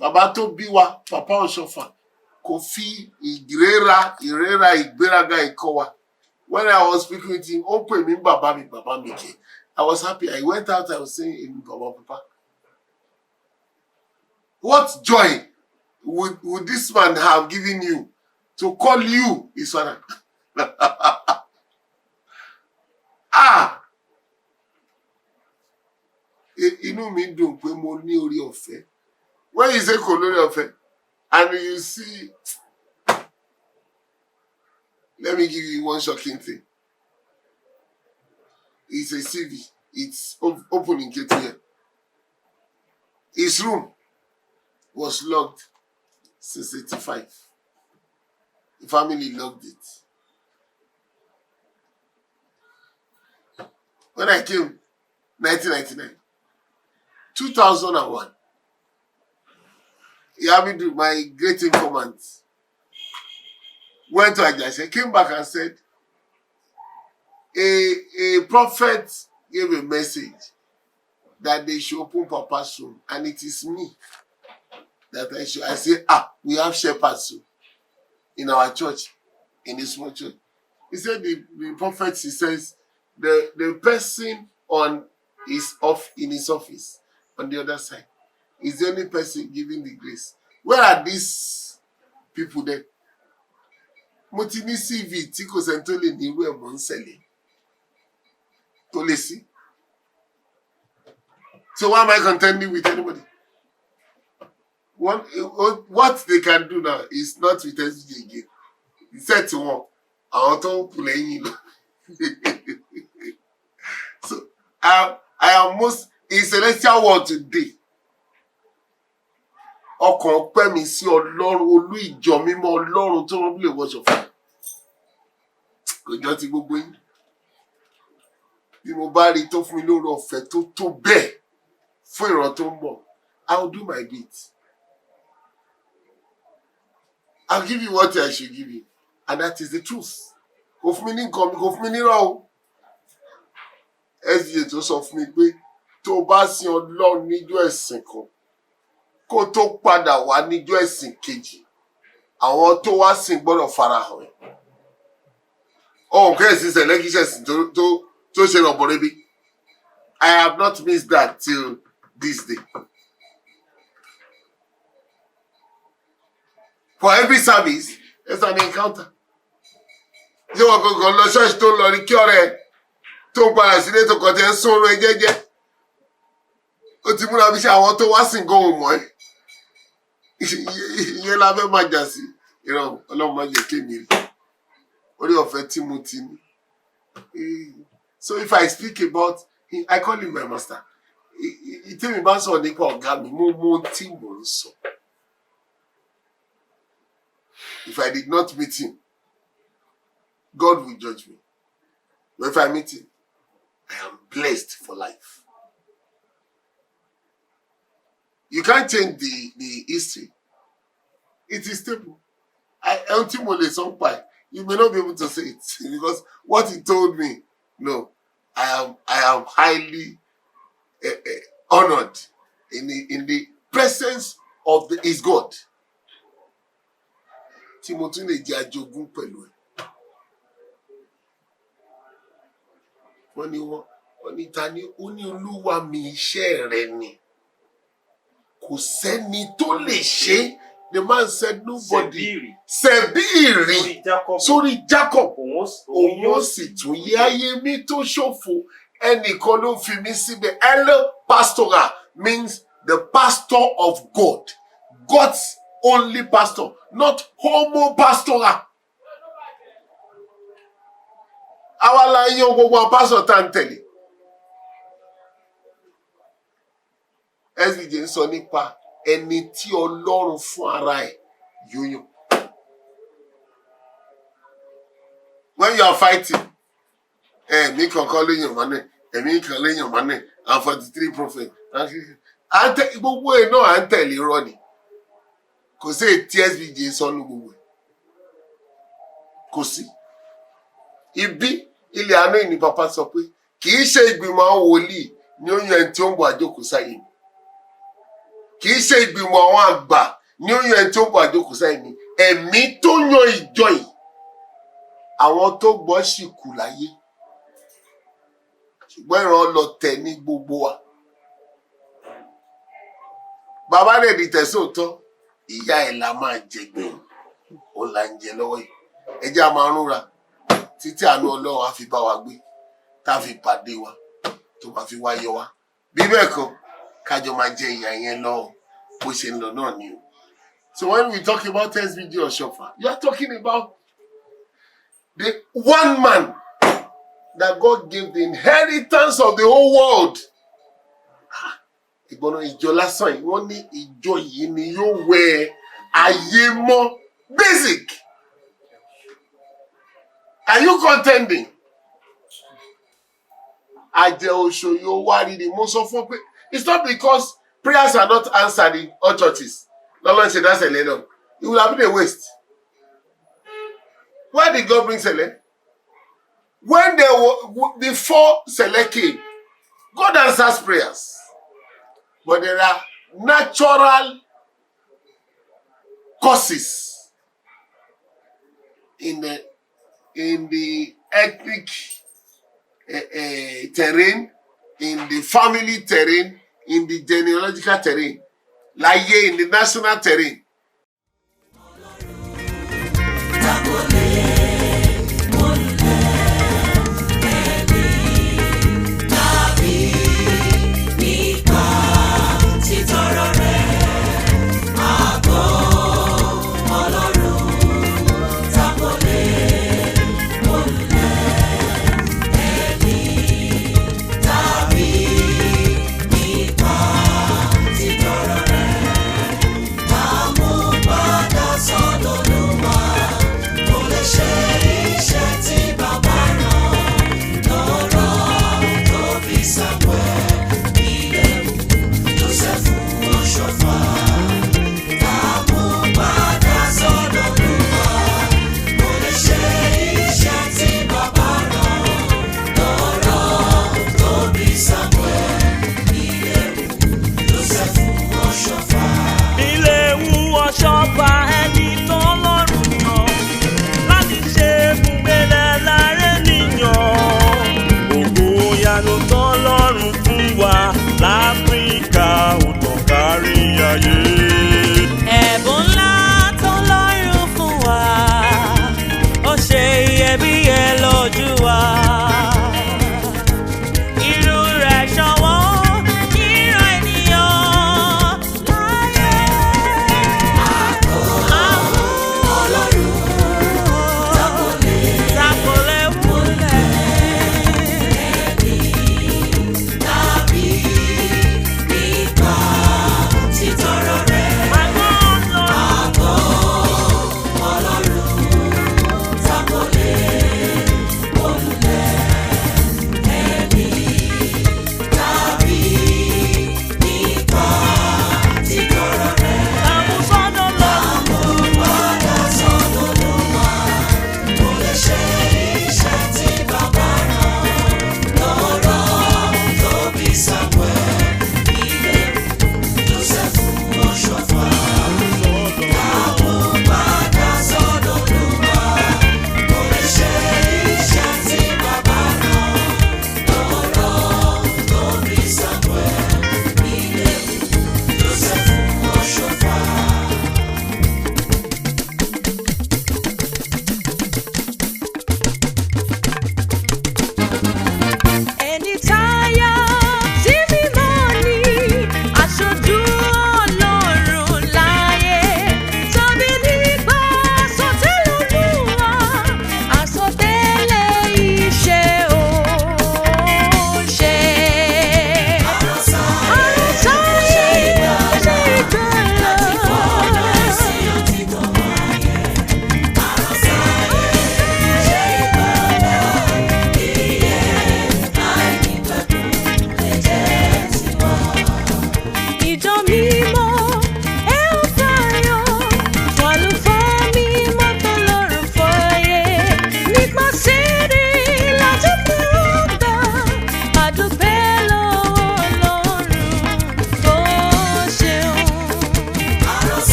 Bàbá tó bí wa, Papa Oshoffa, kò fi ìgbéraga ìkọ́ wa. When I was speaking with him, ó pè mí bàbá mi kì. I was happy. I went out, I was saying, Papa. What joy would this man have given you to call you his father? Inú mi dùn pé mo ní orí ọ̀fẹ́. When you say kò lórí ọ̀fẹ́, and you see, let me give you one shocking thing. It's a CV. It's open in KTM. His room was locked since 85. The family locked it. When I came, 1999, 2001, Yabidu, my great informant, went to Ajase, came back and said, a prophet gave a message that they should open Papa's room, and it is me that I say, we have shepherds in our church, in a small church. He said the prophet, he says, the person in his office on the other side is the only person giving the grace. Where are these people then? Mo ti ní CV tí kò sẹ́ni tó lè ní irú ẹ̀ mọ́ ń ṣẹlẹ̀ tó lè sí. So why am I contending with anybody? What they can do now is not with SBJ again. He said to one, àwọn tó ń pù lẹ́yìn lọ. So I am most in celestial world today. Ọkàn pẹ́ mi sí Ọlọ́run olú ìjọ mímọ́ Ọlọ́run tó wọ́n lè wọ́ṣọ̀ fún. Kò jọ ti gbogbo yín. Bí mo bá rí tó fún mi lórí ọ̀fẹ́ tó bẹ́ẹ̀ fún ìran tó ń bọ̀, I will do my bit. I'll give you what I should give you, and that is the truth. Kò fún mi ní nǹkan mi, kò fún mi ní irọ́ o. SBJ tó sọ fún mi pé tó bá sin Ọlọ́run níjọ́ ẹ̀sìn kan, kó tó padà wá níjọ́ ẹ̀sìn kejì, àwọn tó wá sìn gbọ́dọ̀ farahàn ẹ̀. Okay, since the legislation to say Oborebi, I have not missed that till this day. For every service, there's an encounter. You want to go to church to learn cure to parasite to contain solo ejeje. O ti múra bí ṣe àwọn tó wá sìn gan mọ́ ẹ. Ìyẹn la fẹ́ máa jà sí. Ìrọ̀ Ọlọ́run máa jẹ́ kémi rí. Orí ọ̀fẹ́ tí mo ti ní. So if I speak about him, I call him my master. Ìtẹ́mi bá sọ̀rọ̀ nípa ọ̀gá mi, mo mọ tí mò ń sọ. If I did not meet him, God will judge me. But if I meet him, I am blessed for life. You can't change the history. It is stable. You may not be able to say it because what he told me, no, I am highly honored in the presence of his God. Timothy lè jẹ́ àjogún pẹ̀lú ẹ̀. Wọ́n ní ta ni ó ní Olúwa mi iṣẹ́ rẹ̀ ni. Kò sẹ́ni tó lè ṣe. The man said nobody. Sẹ̀bíìrì sórí Jacob. Òun ó sì tún yé ayé mi tó ṣòfò. Ẹnìkan ló fi mí síbẹ̀. El Pastoral means the pastor of God. God's only pastor, not homo pastoral. Àwa la yan gbogbo pastor tá ń tẹ̀lé. SBJ ń sọ nípa ẹni tí Ọlọ́run fún ara ẹ̀ yóyún. When you are fighting, mi kankan léyàn mọ́nẹ̀, ẹ̀mí kan léyàn mọ́nẹ̀, and 43 prophets. Gbogbo ẹ̀ náà à ń tẹ̀lé irọ́ ni. Kò sí ètí SBJ sọ́nù gbogbo ẹ̀. Kò sí. Ibi ilé àná ìní papa sọ pé kì í ṣe ìgbìmọ̀ àwọn wòlíì ni ó yan ẹni tí ó ń bọ̀ àjókòó sáyé mi. Kì í ṣe ìgbìmọ̀ àwọn àgbà ni ó yan ẹni tí ó ń bọ̀ àjókòó sáyé mi. Ẹ̀mí tó yan ìjọ yìí, àwọn tó gbọ́ sì kù láyé. Ṣùgbọ́n ìran lọ tẹ̀ ní gbogbo wa. Bàbá rẹ̀ di tẹ̀sóòtọ́, ìyá ẹ̀ la máa jẹ gbẹ̀yìn. Ó là ń jẹ lọ́wọ́ yìí. Ẹ jẹ́ a máa rúnra títí àánú Ọlọ́run á fi bá wa gbé, tá a fi pàdé wa, tó máa fi wáyé wa. Bí bẹ́ẹ̀ kọ́, kájọ máa jẹ ìyà yẹn lọ bó ṣe ń lọ náà ni o. So when we talk about SBJ Oshoffa, you are talking about the one man that God gave the inheritance of the whole world. Ìgbọ́nà ìjọ lásán yìí, wọ́n ní ìjọ yìí ni yóò wẹ ayé mọ́. Basic. Are you contending? Àjẹ́ òṣòyò wá rí ni mo sọ fún pé it's not because prayers are not answered in all churches. Lọ́lọ́run ṣe dá ṣẹlẹ̀ náà. It will have been a waste. Why did God bring Sele? When they were, before Sele came, God answers prayers. But there are natural causes in the ethnic terrain, in the family terrain, in the genealogical terrain, like in the national terrain.